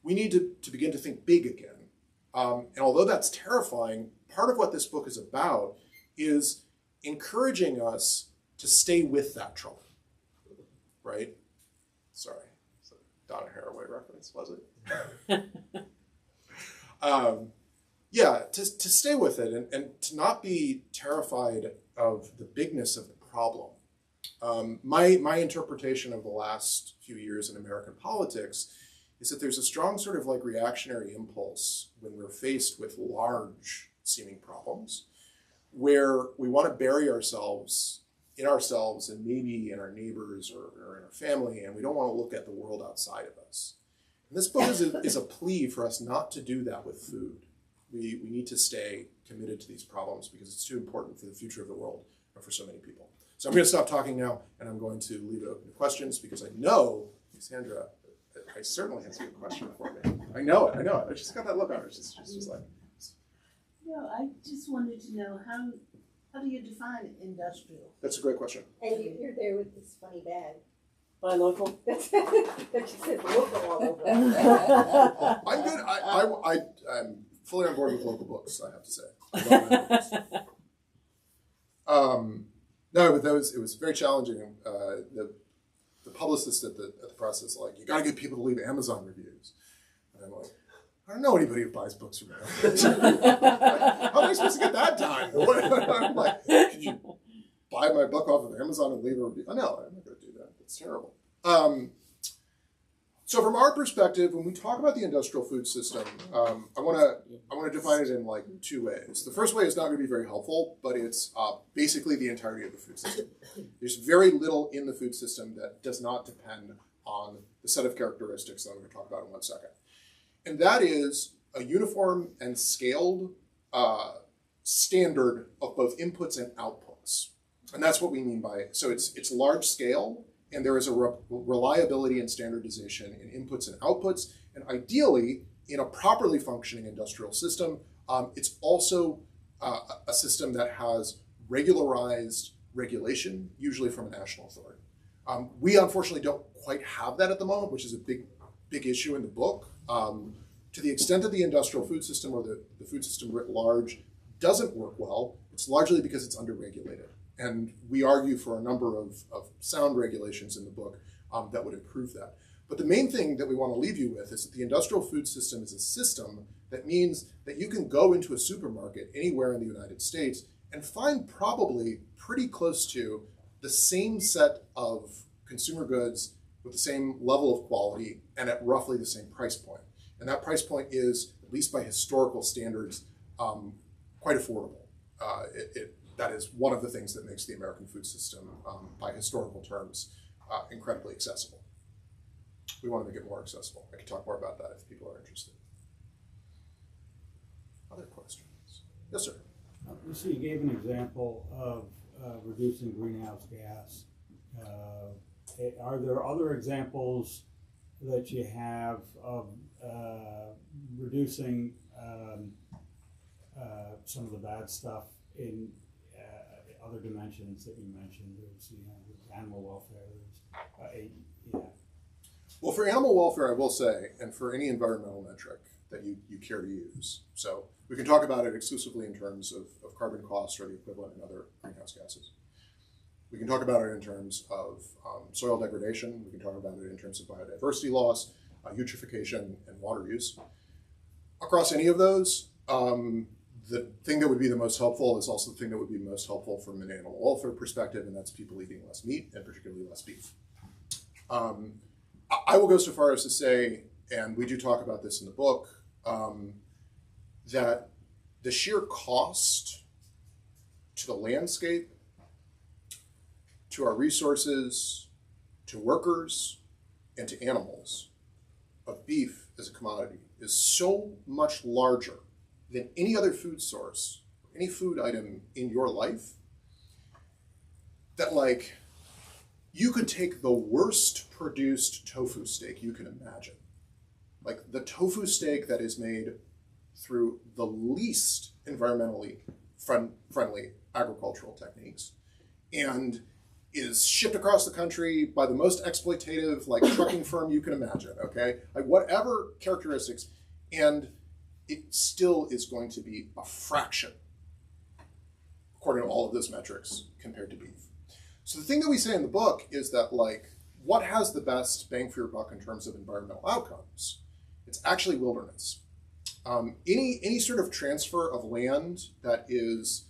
we need to begin to think big again. And although that's terrifying, part of what this book is about is encouraging us to stay with that trouble, right? Sorry, it's a Donna Haraway reference, was it? Yeah, to stay with it and to not be terrified of the bigness of the problem. My interpretation of the last few years in American politics is that there's a strong sort of like reactionary impulse when we're faced with large seeming problems where we want to bury ourselves and maybe in our neighbors or in our family, and we don't want to look at the world outside of us. And this book is a plea for us not to do that with food. We need to stay committed to these problems because it's too important for the future of the world and for so many people. So I'm going to stop talking now, and I'm going to leave it open to questions because I know, Sandra, I certainly has a good question for me. I know it. I just got that look on her. It's just like. No, I just wanted to know how do you define industrial? That's a great question. And you're there with this funny bag. Buy local? That just says local all over. I'm good. I'm fully on board with local books, I have to say. I love my books. No, but it was very challenging. The publicist at the press is like, you got to get people to leave Amazon reviews. And I'm like, I don't know anybody who buys books from Amazon. How am I supposed to get that done? I'm like, can you buy my book off of Amazon and leave a review? Oh, no, I'm not going to do that. It's terrible. So from our perspective, when we talk about the industrial food system, I want to define it in like two ways. The first way is not going to be very helpful, but it's basically the entirety of the food system. There's very little in the food system that does not depend on the set of characteristics that I'm going to talk about in 1 second. And that is a uniform and scaled standard of both inputs and outputs. And that's what we mean by it. So it's large scale, and there is a reliability and standardization in inputs and outputs. And ideally, in a properly functioning industrial system, it's also a system that has regularized regulation, usually from a national authority. We unfortunately don't quite have that at the moment, which is a big issue in the book. To the extent that the industrial food system or the food system writ large doesn't work well, it's largely because it's underregulated. And we argue for a number of sound regulations in the book that would improve that. But the main thing that we want to leave you with is that the industrial food system is a system that means that you can go into a supermarket anywhere in the United States and find probably pretty close to the same set of consumer goods with the same level of quality and at roughly the same price point. And that price point is, at least by historical standards, quite affordable. That is one of the things that makes the American food system, by historical terms, incredibly accessible. We want to make it more accessible. I can talk more about that if people are interested. Other questions? Yes, sir. You see, you gave an example of reducing greenhouse gas. Are there other examples that you have of reducing some of the bad stuff in other dimensions that you mentioned? There's, there's animal welfare. Well, for animal welfare, I will say, and for any environmental metric that you care to use. So we can talk about it exclusively in terms of carbon costs or the equivalent in other greenhouse gases. We can talk about it in terms of soil degradation. We can talk about it in terms of biodiversity loss, eutrophication, and water use. Across any of those, the thing that would be the most helpful is also the thing that would be most helpful from an animal welfare perspective, and that's people eating less meat, and particularly less beef. I will go so far as to say, and we do talk about this in the book, that the sheer cost to the landscape, to our resources, to workers, and to animals of beef as a commodity is so much larger than any other food source, any food item in your life, that like, you could take the worst produced tofu steak you can imagine. Like the tofu steak that is made through the least environmentally friendly agricultural techniques and is shipped across the country by the most exploitative like trucking firm you can imagine, okay? Like whatever characteristics, and it still is going to be a fraction, according to all of those metrics, compared to beef. So the thing that we say in the book is that like, what has the best bang for your buck in terms of environmental outcomes? It's actually wilderness. Any sort of transfer of land that is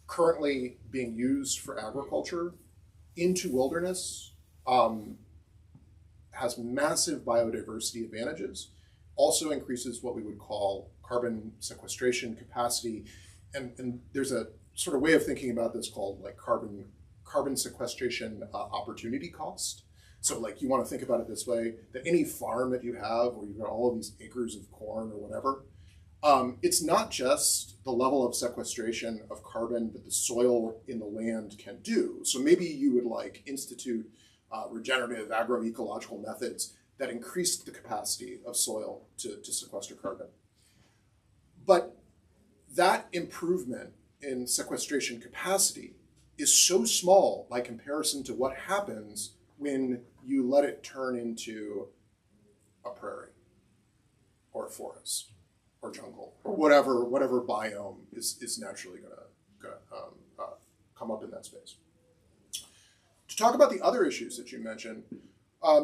currently being used for agriculture into wilderness has massive biodiversity advantages, also increases what we would call carbon sequestration capacity. And there's a sort of way of thinking about this called like carbon sequestration opportunity cost. So like you want to think about it this way, that any farm that you have where you've got all of these acres of corn or whatever, it's not just the level of sequestration of carbon that the soil in the land can do. So maybe you would like institute regenerative agroecological methods that increase the capacity of soil to sequester carbon. But that improvement in sequestration capacity is so small by comparison to what happens when you let it turn into a prairie or a forest or jungle or whatever biome is naturally gonna come up in that space. To talk about the other issues that you mentioned,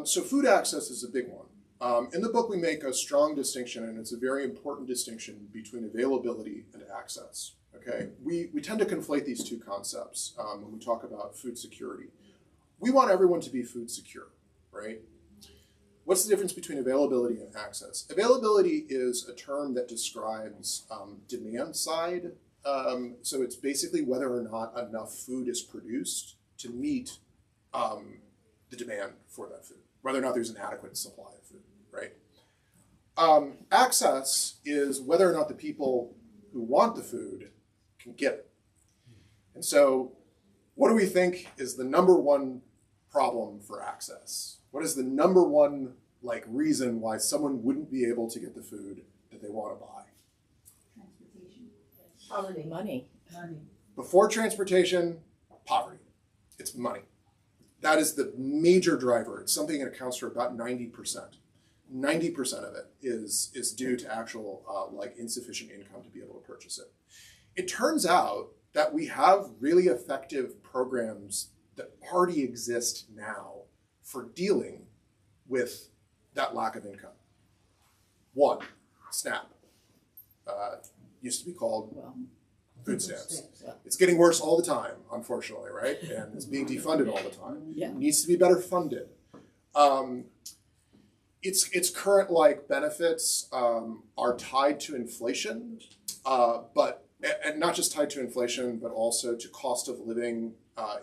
so food access is a big one. In the book, we make a strong distinction, and it's a very important distinction between availability and access. Okay, we tend to conflate these two concepts when we talk about food security. We want everyone to be food secure, right? What's the difference between availability and access? Availability is a term that describes demand side. So it's basically whether or not enough food is produced to meet the demand for that food, whether or not there's an adequate supply of food, right? Access is whether or not the people who want the food can get it. And so what do we think is the number one problem for access? What is the number one like reason why someone wouldn't be able to get the food that they want to buy? Transportation. Poverty. Money. Money. Before transportation, poverty. It's money. That is the major driver. It's something that accounts for about 90%. 90% of it is due to actual like insufficient income to be able to purchase it. It turns out that we have really effective programs that already exist now for dealing with that lack of income. One, SNAP. Used to be called food stamps. It's getting worse all the time, unfortunately, right? And it's being defunded all the time. Yeah. It needs to be better funded. Its current like benefits are tied to inflation, but and not just tied to inflation, but also to cost of living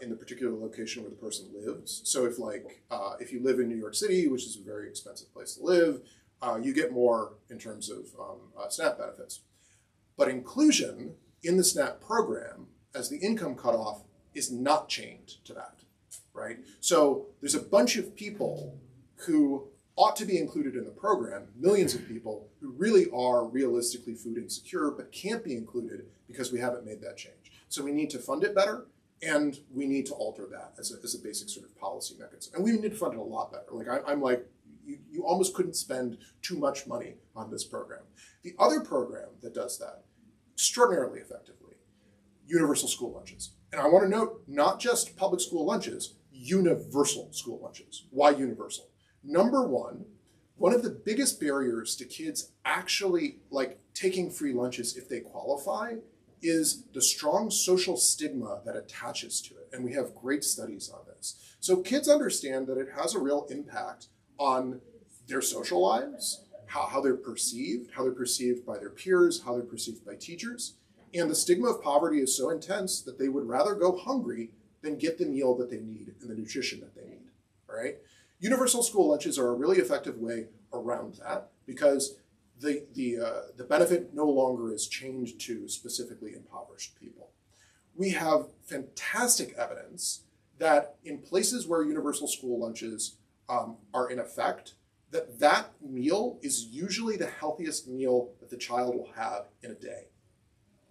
in the particular location where the person lives. So if you live in New York City, which is a very expensive place to live, you get more in terms of SNAP benefits. But inclusion in the SNAP program as the income cutoff is not chained to that, right? So there's a bunch of people who ought to be included in the program, millions of people who really are realistically food insecure but can't be included because we haven't made that change. So we need to fund it better, and we need to alter that as a basic sort of policy mechanism. And we need to fund it a lot better. Like I'm like, you almost couldn't spend too much money on this program. The other program that does that extraordinarily effectively, universal school lunches. And I want to note, not just public school lunches, universal school lunches. Why universal? Number one of the biggest barriers to kids actually like taking free lunches if they qualify is the strong social stigma that attaches to it. And we have great studies on this. So kids understand that it has a real impact on their social lives, how they're perceived by their peers, how they're perceived by teachers. And the stigma of poverty is so intense that they would rather go hungry than get the meal that they need and the nutrition that they need, all right? Universal school lunches are a really effective way around that because the benefit no longer is chained to specifically impoverished people. We have fantastic evidence that in places where universal school lunches are in effect, that meal is usually the healthiest meal that the child will have in a day.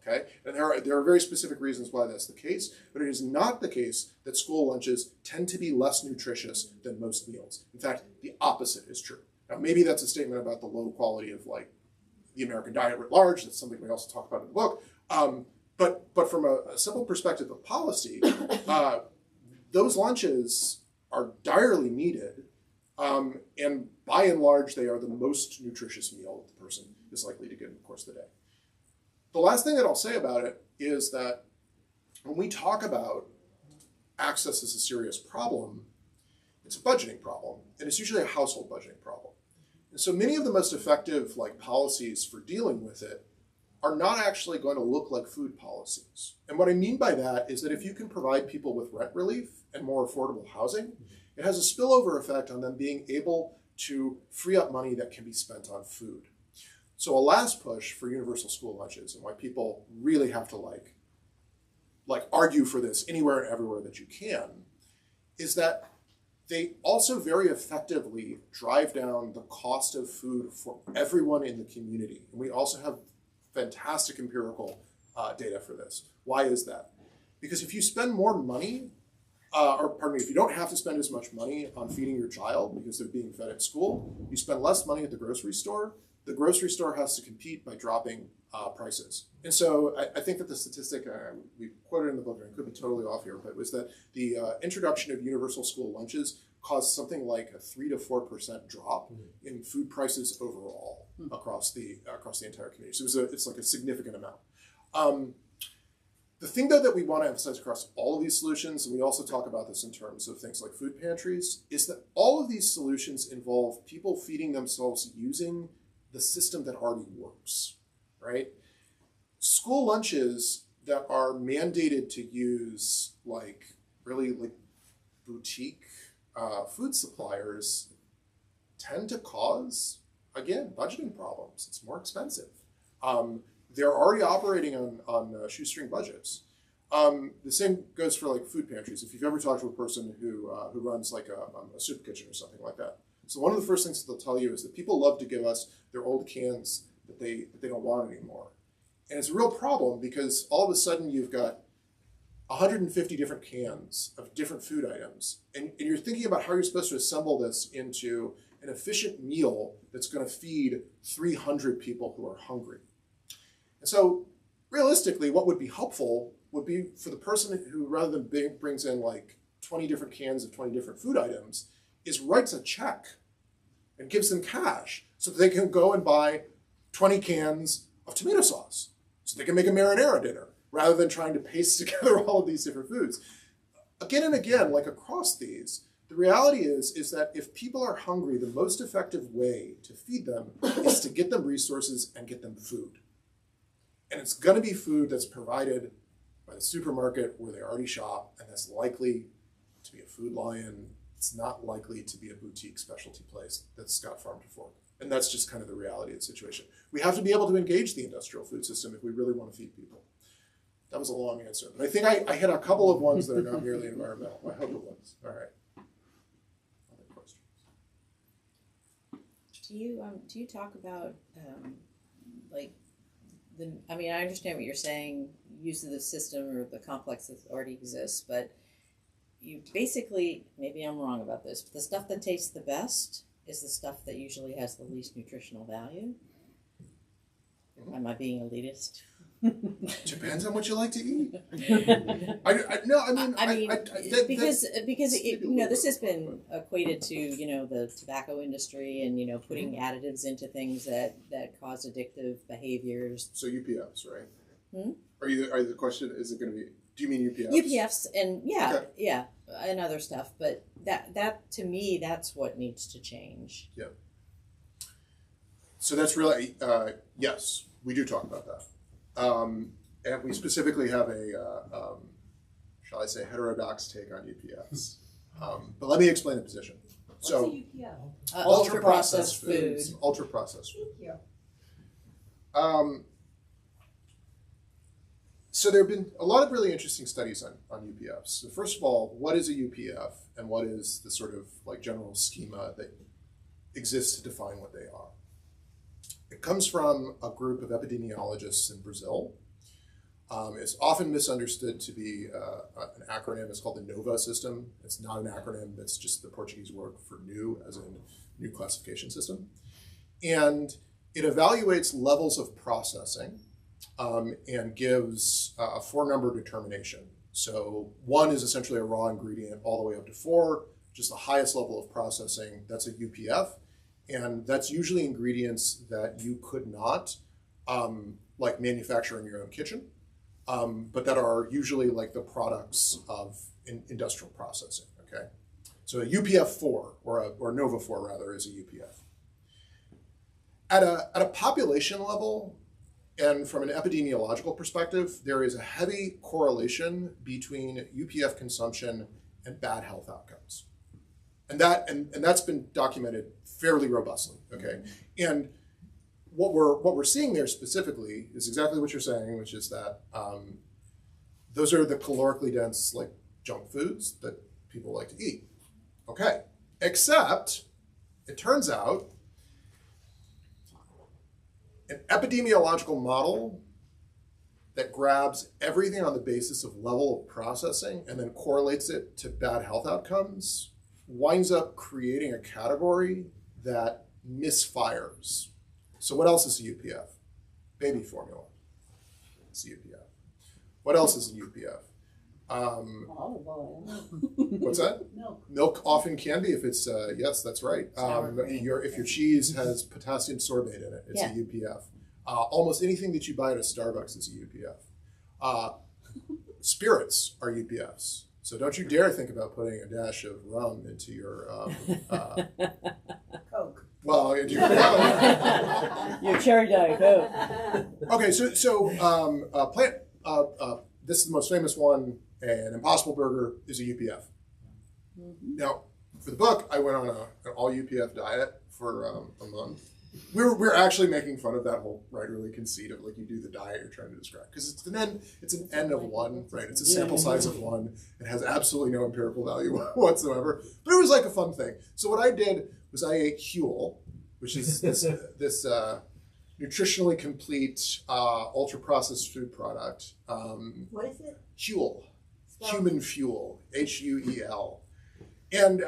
Okay? And there are very specific reasons why that's the case, but it is not the case that school lunches tend to be less nutritious than most meals. In fact, the opposite is true. Now, maybe that's a statement about the low quality of like the American diet writ large. That's something we also talk about in the book. But from a simple perspective of policy, those lunches are direly needed, and by and large, they are the most nutritious meal that the person is likely to get in the course of the day. The last thing that I'll say about it is that when we talk about access as a serious problem, it's a budgeting problem, and it's usually a household budgeting problem. And so many of the most effective policies for dealing with it are not actually going to look like food policies. And what I mean by that is that if you can provide people with rent relief and more affordable housing, it has a spillover effect on them being able to free up money that can be spent on food. So a last push for universal school lunches, and why people really have to argue for this anywhere and everywhere that you can, is that they also very effectively drive down the cost of food for everyone in the community. And we also have fantastic empirical data for this. Why is that? Because if you spend more money, if you don't have to spend as much money on feeding your child because they're being fed at school, you spend less money at the grocery store. The grocery store has to compete by dropping prices. And so I think that the statistic, we quoted in the book, and I could be totally off here, but was that the introduction of universal school lunches caused something like a 3 to 4% drop in food prices overall across the entire community. So it's like a significant amount. The thing, though, that we want to emphasize across all of these solutions, and we also talk about this in terms of things like food pantries, is that all of these solutions involve people feeding themselves using the system that already works, right? School lunches that are mandated to use really boutique food suppliers tend to cause, again, budgeting problems. It's more expensive. They're already operating on shoestring budgets. The same goes for food pantries. If you've ever talked to a person who runs a soup kitchen or something like that. So one of the first things that they'll tell you is that people love to give us their old cans that they don't want anymore. And it's a real problem because all of a sudden you've got 150 different cans of different food items. And you're thinking about how you're supposed to assemble this into an efficient meal that's going to feed 300 people who are hungry. And so realistically, what would be helpful would be for the person who, rather than brings in 20 different cans of 20 different food items, is writes a check and gives them cash so that they can go and buy 20 cans of tomato sauce so they can make a marinara dinner rather than trying to paste together all of these different foods. Again and again, across these, the reality is that if people are hungry, the most effective way to feed them is to get them resources and get them food. And it's going to be food that's provided by the supermarket where they already shop, and that's likely to be a Food Lion. It's not likely to be a boutique specialty place that's got farm to fork. And that's just kind of the reality of the situation. We have to be able to engage the industrial food system if we really want to feed people. That was a long answer, but I think I hit a couple of ones that are not merely environmental. I hope it was. All right. Other questions? Do you talk about I understand what you're saying, use of the system or the complex that already exists, but you basically, maybe I'm wrong about this, but the stuff that tastes the best is the stuff that usually has the least nutritional value. Am I being elitist? Depends on what you like to eat. Because this has been equated to the tobacco industry and putting additives into things that cause addictive behaviors. So UPFs, right? Are the question, is it going to be? Do you mean UPFs? UPFs and and other stuff, but that to me that's what needs to change. Yeah. So that's really yes, we do talk about that. And we specifically have a, shall I say, heterodox take on UPFs. But let me explain the position. What's So, a UPF? Ultra-processed food. Ultra-processed food. Thank you. So there have been a lot of really interesting studies on UPFs. So first of all, what is a UPF and what is the sort of general schema that exists to define what they are. It comes from a group of epidemiologists in Brazil. It's often misunderstood to be an acronym. It's called the NOVA system. It's not an acronym. That's just the Portuguese word for new, as in new classification system. And it evaluates levels of processing and gives a four-number determination. So 1 is essentially a raw ingredient all the way up to 4, which is the highest level of processing. That's a UPF. And that's usually ingredients that you could not like manufacture in your own kitchen, but that are usually like the products of industrial processing, okay? So a UPF 4, or NOVA 4 rather, is a UPF. At a population level, and from an epidemiological perspective, there is a heavy correlation between UPF consumption and bad health outcomes. And that's been documented fairly robustly, okay? And what we're seeing there specifically is exactly what you're saying, which is that those are the calorically dense, like, junk foods that people like to eat. Okay, except it turns out an epidemiological model that grabs everything on the basis of level of processing and then correlates it to bad health outcomes winds up creating a category that misfires. So what else is a UPF? Baby formula. It's a UPF. What else is a UPF? Olive oil. What's that? Milk. Milk often can be if it's, yes, that's right. If your cheese has potassium sorbate in it, it's a UPF. Almost anything that you buy at a Starbucks is a UPF. Spirits are UPFs. So don't you dare think about putting a dash of rum into your Coke. well, into your Coke. Your cherry Diet Coke. Okay, so plant. This is the most famous one. An Impossible Burger is a UPF. Mm-hmm. Now, for the book, I went on an all UPF diet for a month. We're actually making fun of that whole writerly conceit of, like, you do the diet you're trying to describe, because it's an N of 1, right? It's a sample size of 1. It has absolutely no empirical value whatsoever. But it was like a fun thing. So what I did was I ate Huel, which is this nutritionally complete ultra processed food product. What is it? Huel, Spell. human fuel, HUEL. And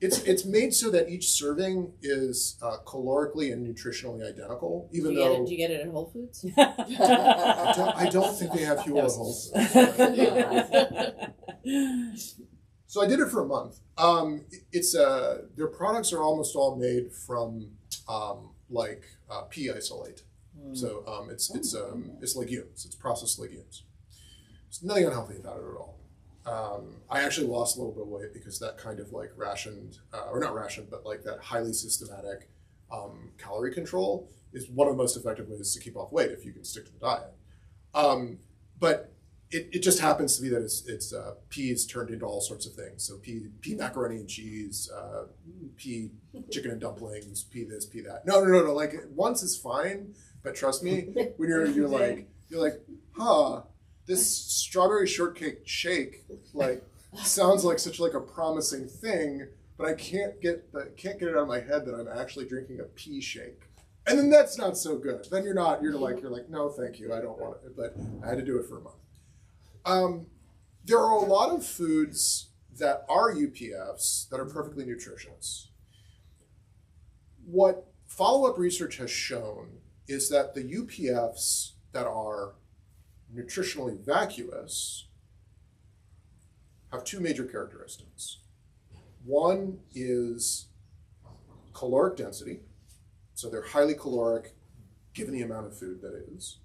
it's made so that each serving is calorically and nutritionally identical, even though Did you get it at Whole Foods? I don't think they have Huel at Whole Foods. So I did it for a month. Their products are almost all made from pea isolate. So it's legumes. It's processed legumes. There's nothing unhealthy about it at all. I actually lost a little bit of weight because that kind of like rationed, or not rationed, but like that highly systematic calorie control is one of the most effective ways to keep off weight if you can stick to the diet. But it just happens to be that it's peas turned into all sorts of things. So pea macaroni and cheese, pea chicken and dumplings, pea this, pea that. No. Like, once is fine, but trust me, when you're like, this strawberry shortcake shake, like, sounds like such like a promising thing, but I can't get it out of my head that I'm actually drinking a pea shake. And then that's not so good. Then you're like, no, thank you, I don't want it. But I had to do it for a month. There are a lot of foods that are UPFs that are perfectly nutritious. What follow-up research has shown is that the UPFs that are nutritionally vacuous have two major characteristics. One is caloric density, so they're highly caloric given the amount of food that is.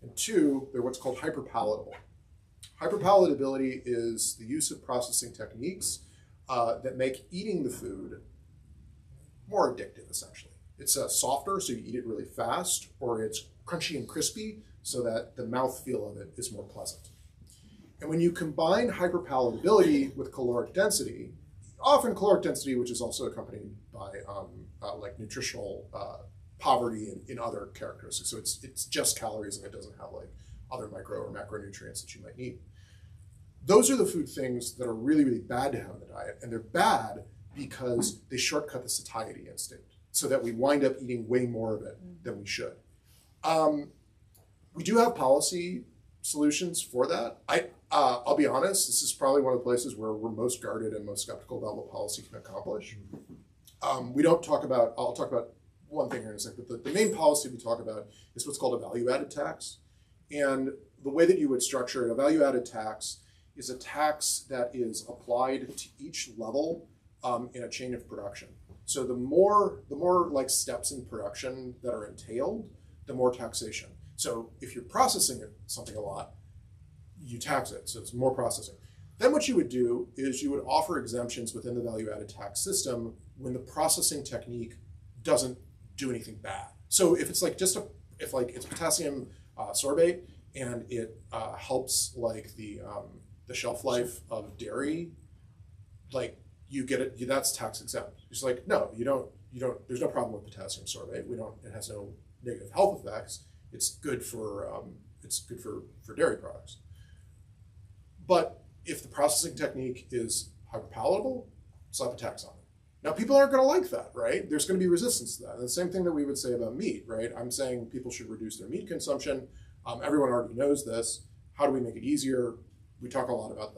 And two, they're what's called hyperpalatable. Hyperpalatability is the use of processing techniques that make eating the food more addictive, essentially. It's softer, so you eat it really fast, or it's crunchy and crispy, so that the mouthfeel of it is more pleasant. And when you combine hyperpalatability with caloric density, often caloric density, which is also accompanied by like nutritional poverty in other characteristics. So it's just calories and it doesn't have like other micro or macronutrients that you might need. Those are the food things that are really, really bad to have in the diet. And they're bad because they shortcut the satiety instinct. so that we wind up eating way more of it than we should. We do have policy solutions for that. I'll be honest, this is probably one of the places where we're most guarded and most skeptical about what policy can accomplish. I'll talk about one thing here in a second, but the main policy we talk about is what's called a value-added tax. And the way that you would structure it, a value-added tax is a tax that is applied to each level in a chain of production. So the more like steps in production that are entailed, the more taxation. So if you're processing something a lot, you tax it, so it's more processing. Then what you would do is you would offer exemptions within the value-added tax system when the processing technique doesn't do anything bad. So if it's like if it's potassium sorbate and it helps like the shelf life of dairy, like you get it, that's tax exempt. It's like, no, you don't, there's no problem with potassium sorbate. It has no negative health effects. It's good for dairy products. But if the processing technique is hyperpalatable, slap a tax on it. Now, people aren't going to like that, right? There's going to be resistance to that. And the same thing that we would say about meat, right? I'm saying people should reduce their meat consumption. Everyone already knows this. How do we make it easier? We talk a lot about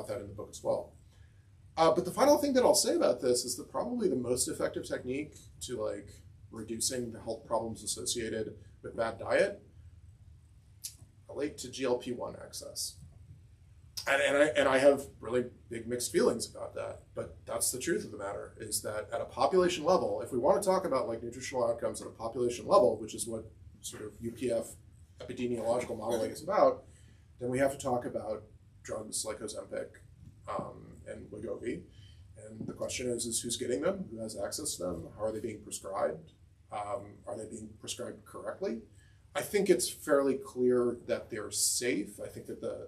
that in the book as well. But the final thing that I'll say about this is that probably the most effective technique to like reducing the health problems associated with bad diet relate to GLP-1 excess. And I have really big mixed feelings about that, but that's the truth of the matter, is that at a population level, if we want to talk about like nutritional outcomes at a population level, which is what sort of UPF epidemiological modeling is about, then we have to talk about drugs like Ozempic and Wegovy. And the question is who's getting them? Who has access to them? How are they being prescribed? Are they being prescribed correctly? I think it's fairly clear that they're safe. I think that the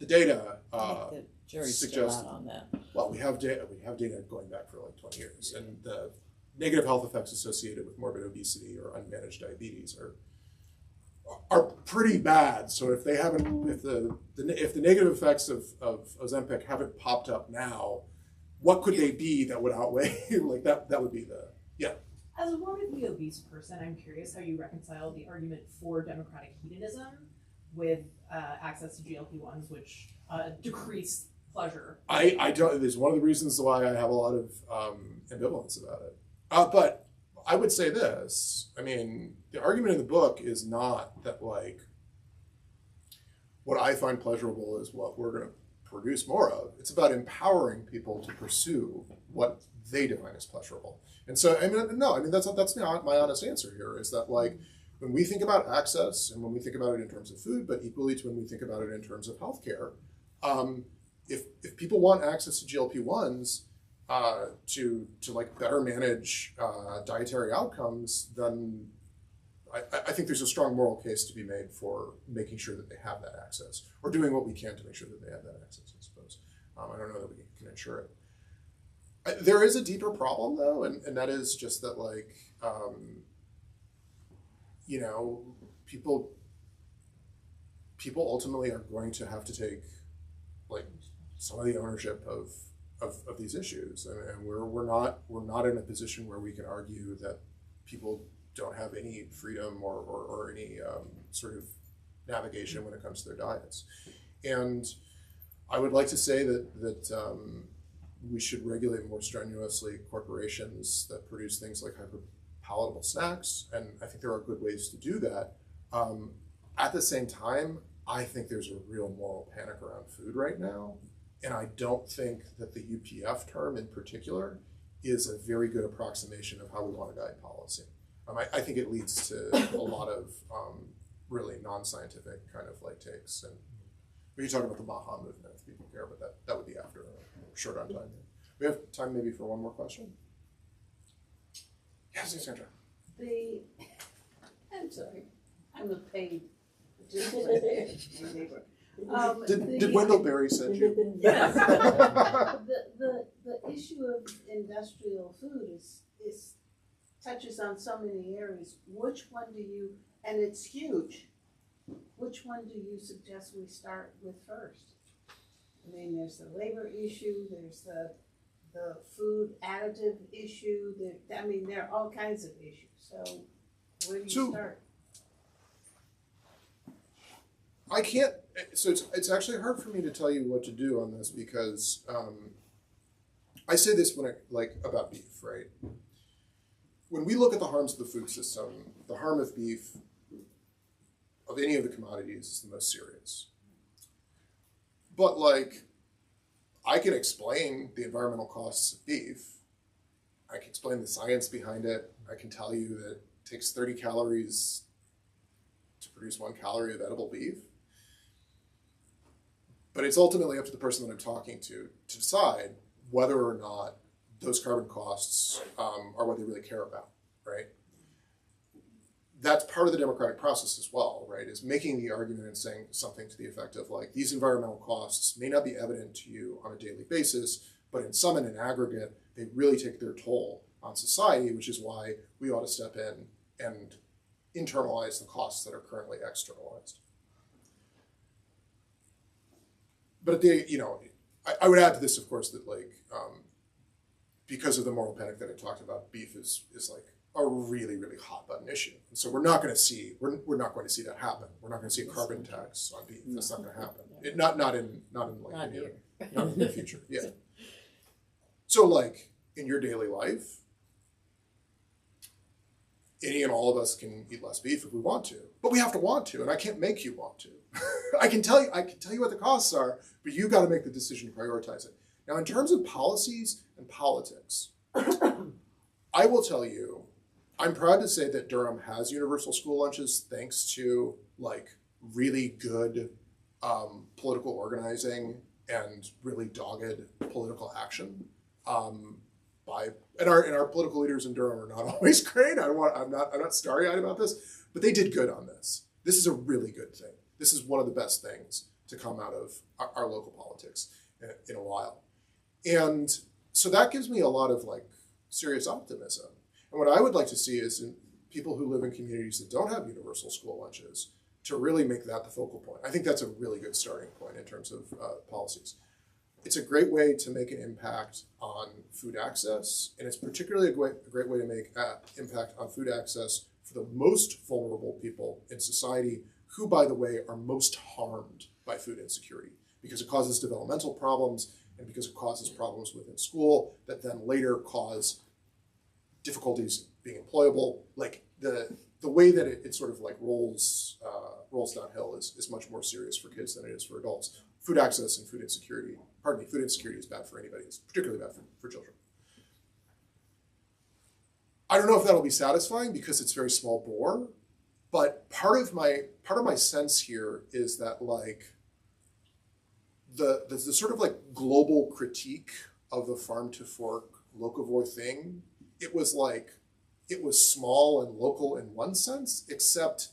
data I think the jury's suggests still out on that. well, we have data going back for like 20 years, and the negative health effects associated with morbid obesity or unmanaged diabetes are pretty bad. So if they haven't, if the negative effects of Ozempic haven't popped up now, what could they be that would outweigh like that? That would be As a morbidly obese person, I'm curious how you reconcile the argument for democratic hedonism with access to GLP-1s, which decrease pleasure. I don't. It's one of the reasons why I have a lot of ambivalence about it. But I would say this. I mean, the argument in the book is not that like what I find pleasurable is what we're going to produce more of. It's about empowering people to pursue what they define as pleasurable. And so, I mean, that's not my honest answer here, is that like when we think about access and when we think about it in terms of food, but equally to when we think about it in terms of healthcare, if people want access to GLP-1s to like better manage dietary outcomes, then I think there's a strong moral case to be made for making sure that they have that access, or doing what we can to make sure that they have that access, I suppose. I don't know that we can ensure it. There is a deeper problem though, and that is just that like, you know, people ultimately are going to have to take like some of the ownership of these issues, and we're not in a position where we can argue that people don't have any freedom or any sort of navigation when it comes to their diets. And I would like to say that we should regulate more strenuously corporations that produce things like hyper-palatable snacks, and I think there are good ways to do that. At the same time, I think there's a real moral panic around food right now, and I don't think that the UPF term in particular is a very good approximation of how we want to guide policy. I think it leads to a lot of really non-scientific kind of like takes, and we can talk about the Maha movement if people care, but that would be after. We're short on time here. We have time maybe for one more question. Yes, Sandra. I'm sorry, I'm a paid. Did Wendell Berry send you? Yes. The issue of industrial food is touches on so many areas. Which one do you, and it's huge, which one do you suggest we start with first? I mean, there's the labor issue, there's the the food additive issue, I mean, there are all kinds of issues, so where do you So- start? I can't. So it's actually hard for me to tell you what to do on this because I say this when about beef, right? When we look at the harms of the food system, the harm of beef, of any of the commodities, is the most serious. But I can explain the environmental costs of beef. I can explain the science behind it. I can tell you that it takes 30 calories to produce 1 calorie of edible beef. But it's ultimately up to the person that I'm talking to decide whether or not those carbon costs are what they really care about, right? That's part of the democratic process as well, right? Is making the argument and saying something to the effect of these environmental costs may not be evident to you on a daily basis, but in sum and in aggregate, they really take their toll on society, which is why we ought to step in and internalize the costs that are currently externalized. But I would add to this, of course, that because of the moral panic that I talked about, beef is a really, really hot button issue. And so we're not going to see that happen. We're not going to see a carbon tax on beef. That's not going to happen. Not in the future. Yeah. So in your daily life, any and all of us can eat less beef if we want to, but we have to want to, and I can't make you want to. I can tell you what the costs are, but you got to make the decision to prioritize it. Now, in terms of policies and politics, I will tell you, I'm proud to say that Durham has universal school lunches thanks to really good political organizing and really dogged political action. And our political leaders in Durham are not always great. I'm not starry-eyed about this, but they did good on this. This is a really good thing. This is one of the best things to come out of our local politics in a while. And so that gives me a lot of serious optimism. And what I would like to see is in people who live in communities that don't have universal school lunches to really make that the focal point. I think that's a really good starting point in terms of policies. It's a great way to make an impact on food access, and it's particularly a great way to make impact on food access for the most vulnerable people in society, who, by the way, are most harmed by food insecurity because it causes developmental problems and because it causes problems within school that then later cause difficulties being employable. The way that it sort of rolls downhill is much more serious for kids than it is for adults. Food access and food insecurity is bad for anybody. It's particularly bad for children. I don't know if that'll be satisfying because it's very small bore, but part of my sense here is that the sort of global critique of the farm to fork locavore thing, it was small and local in one sense, except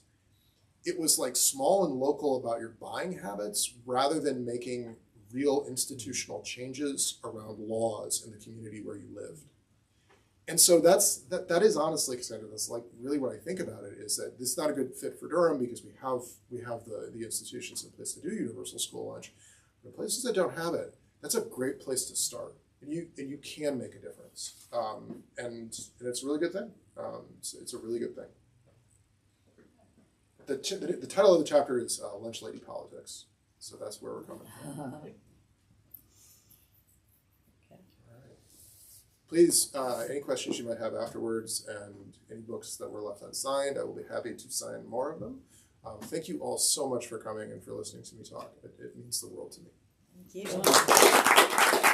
it was small and local about your buying habits rather than making real institutional changes around laws in the community where you lived. And so that is honestly kind of this really what I think about it is that this is not a good fit for Durham because we have the institutions in place to do universal school lunch. But in places that don't have it, that's a great place to start. And you can make a difference. And it's a really good thing. It's a really good thing. The title of the chapter is Lunch Lady Politics. So that's where we're coming from. Please, any questions you might have afterwards and any books that were left unsigned, I will be happy to sign more of them. Thank you all so much for coming and for listening to me talk. It means the world to me. Thank you.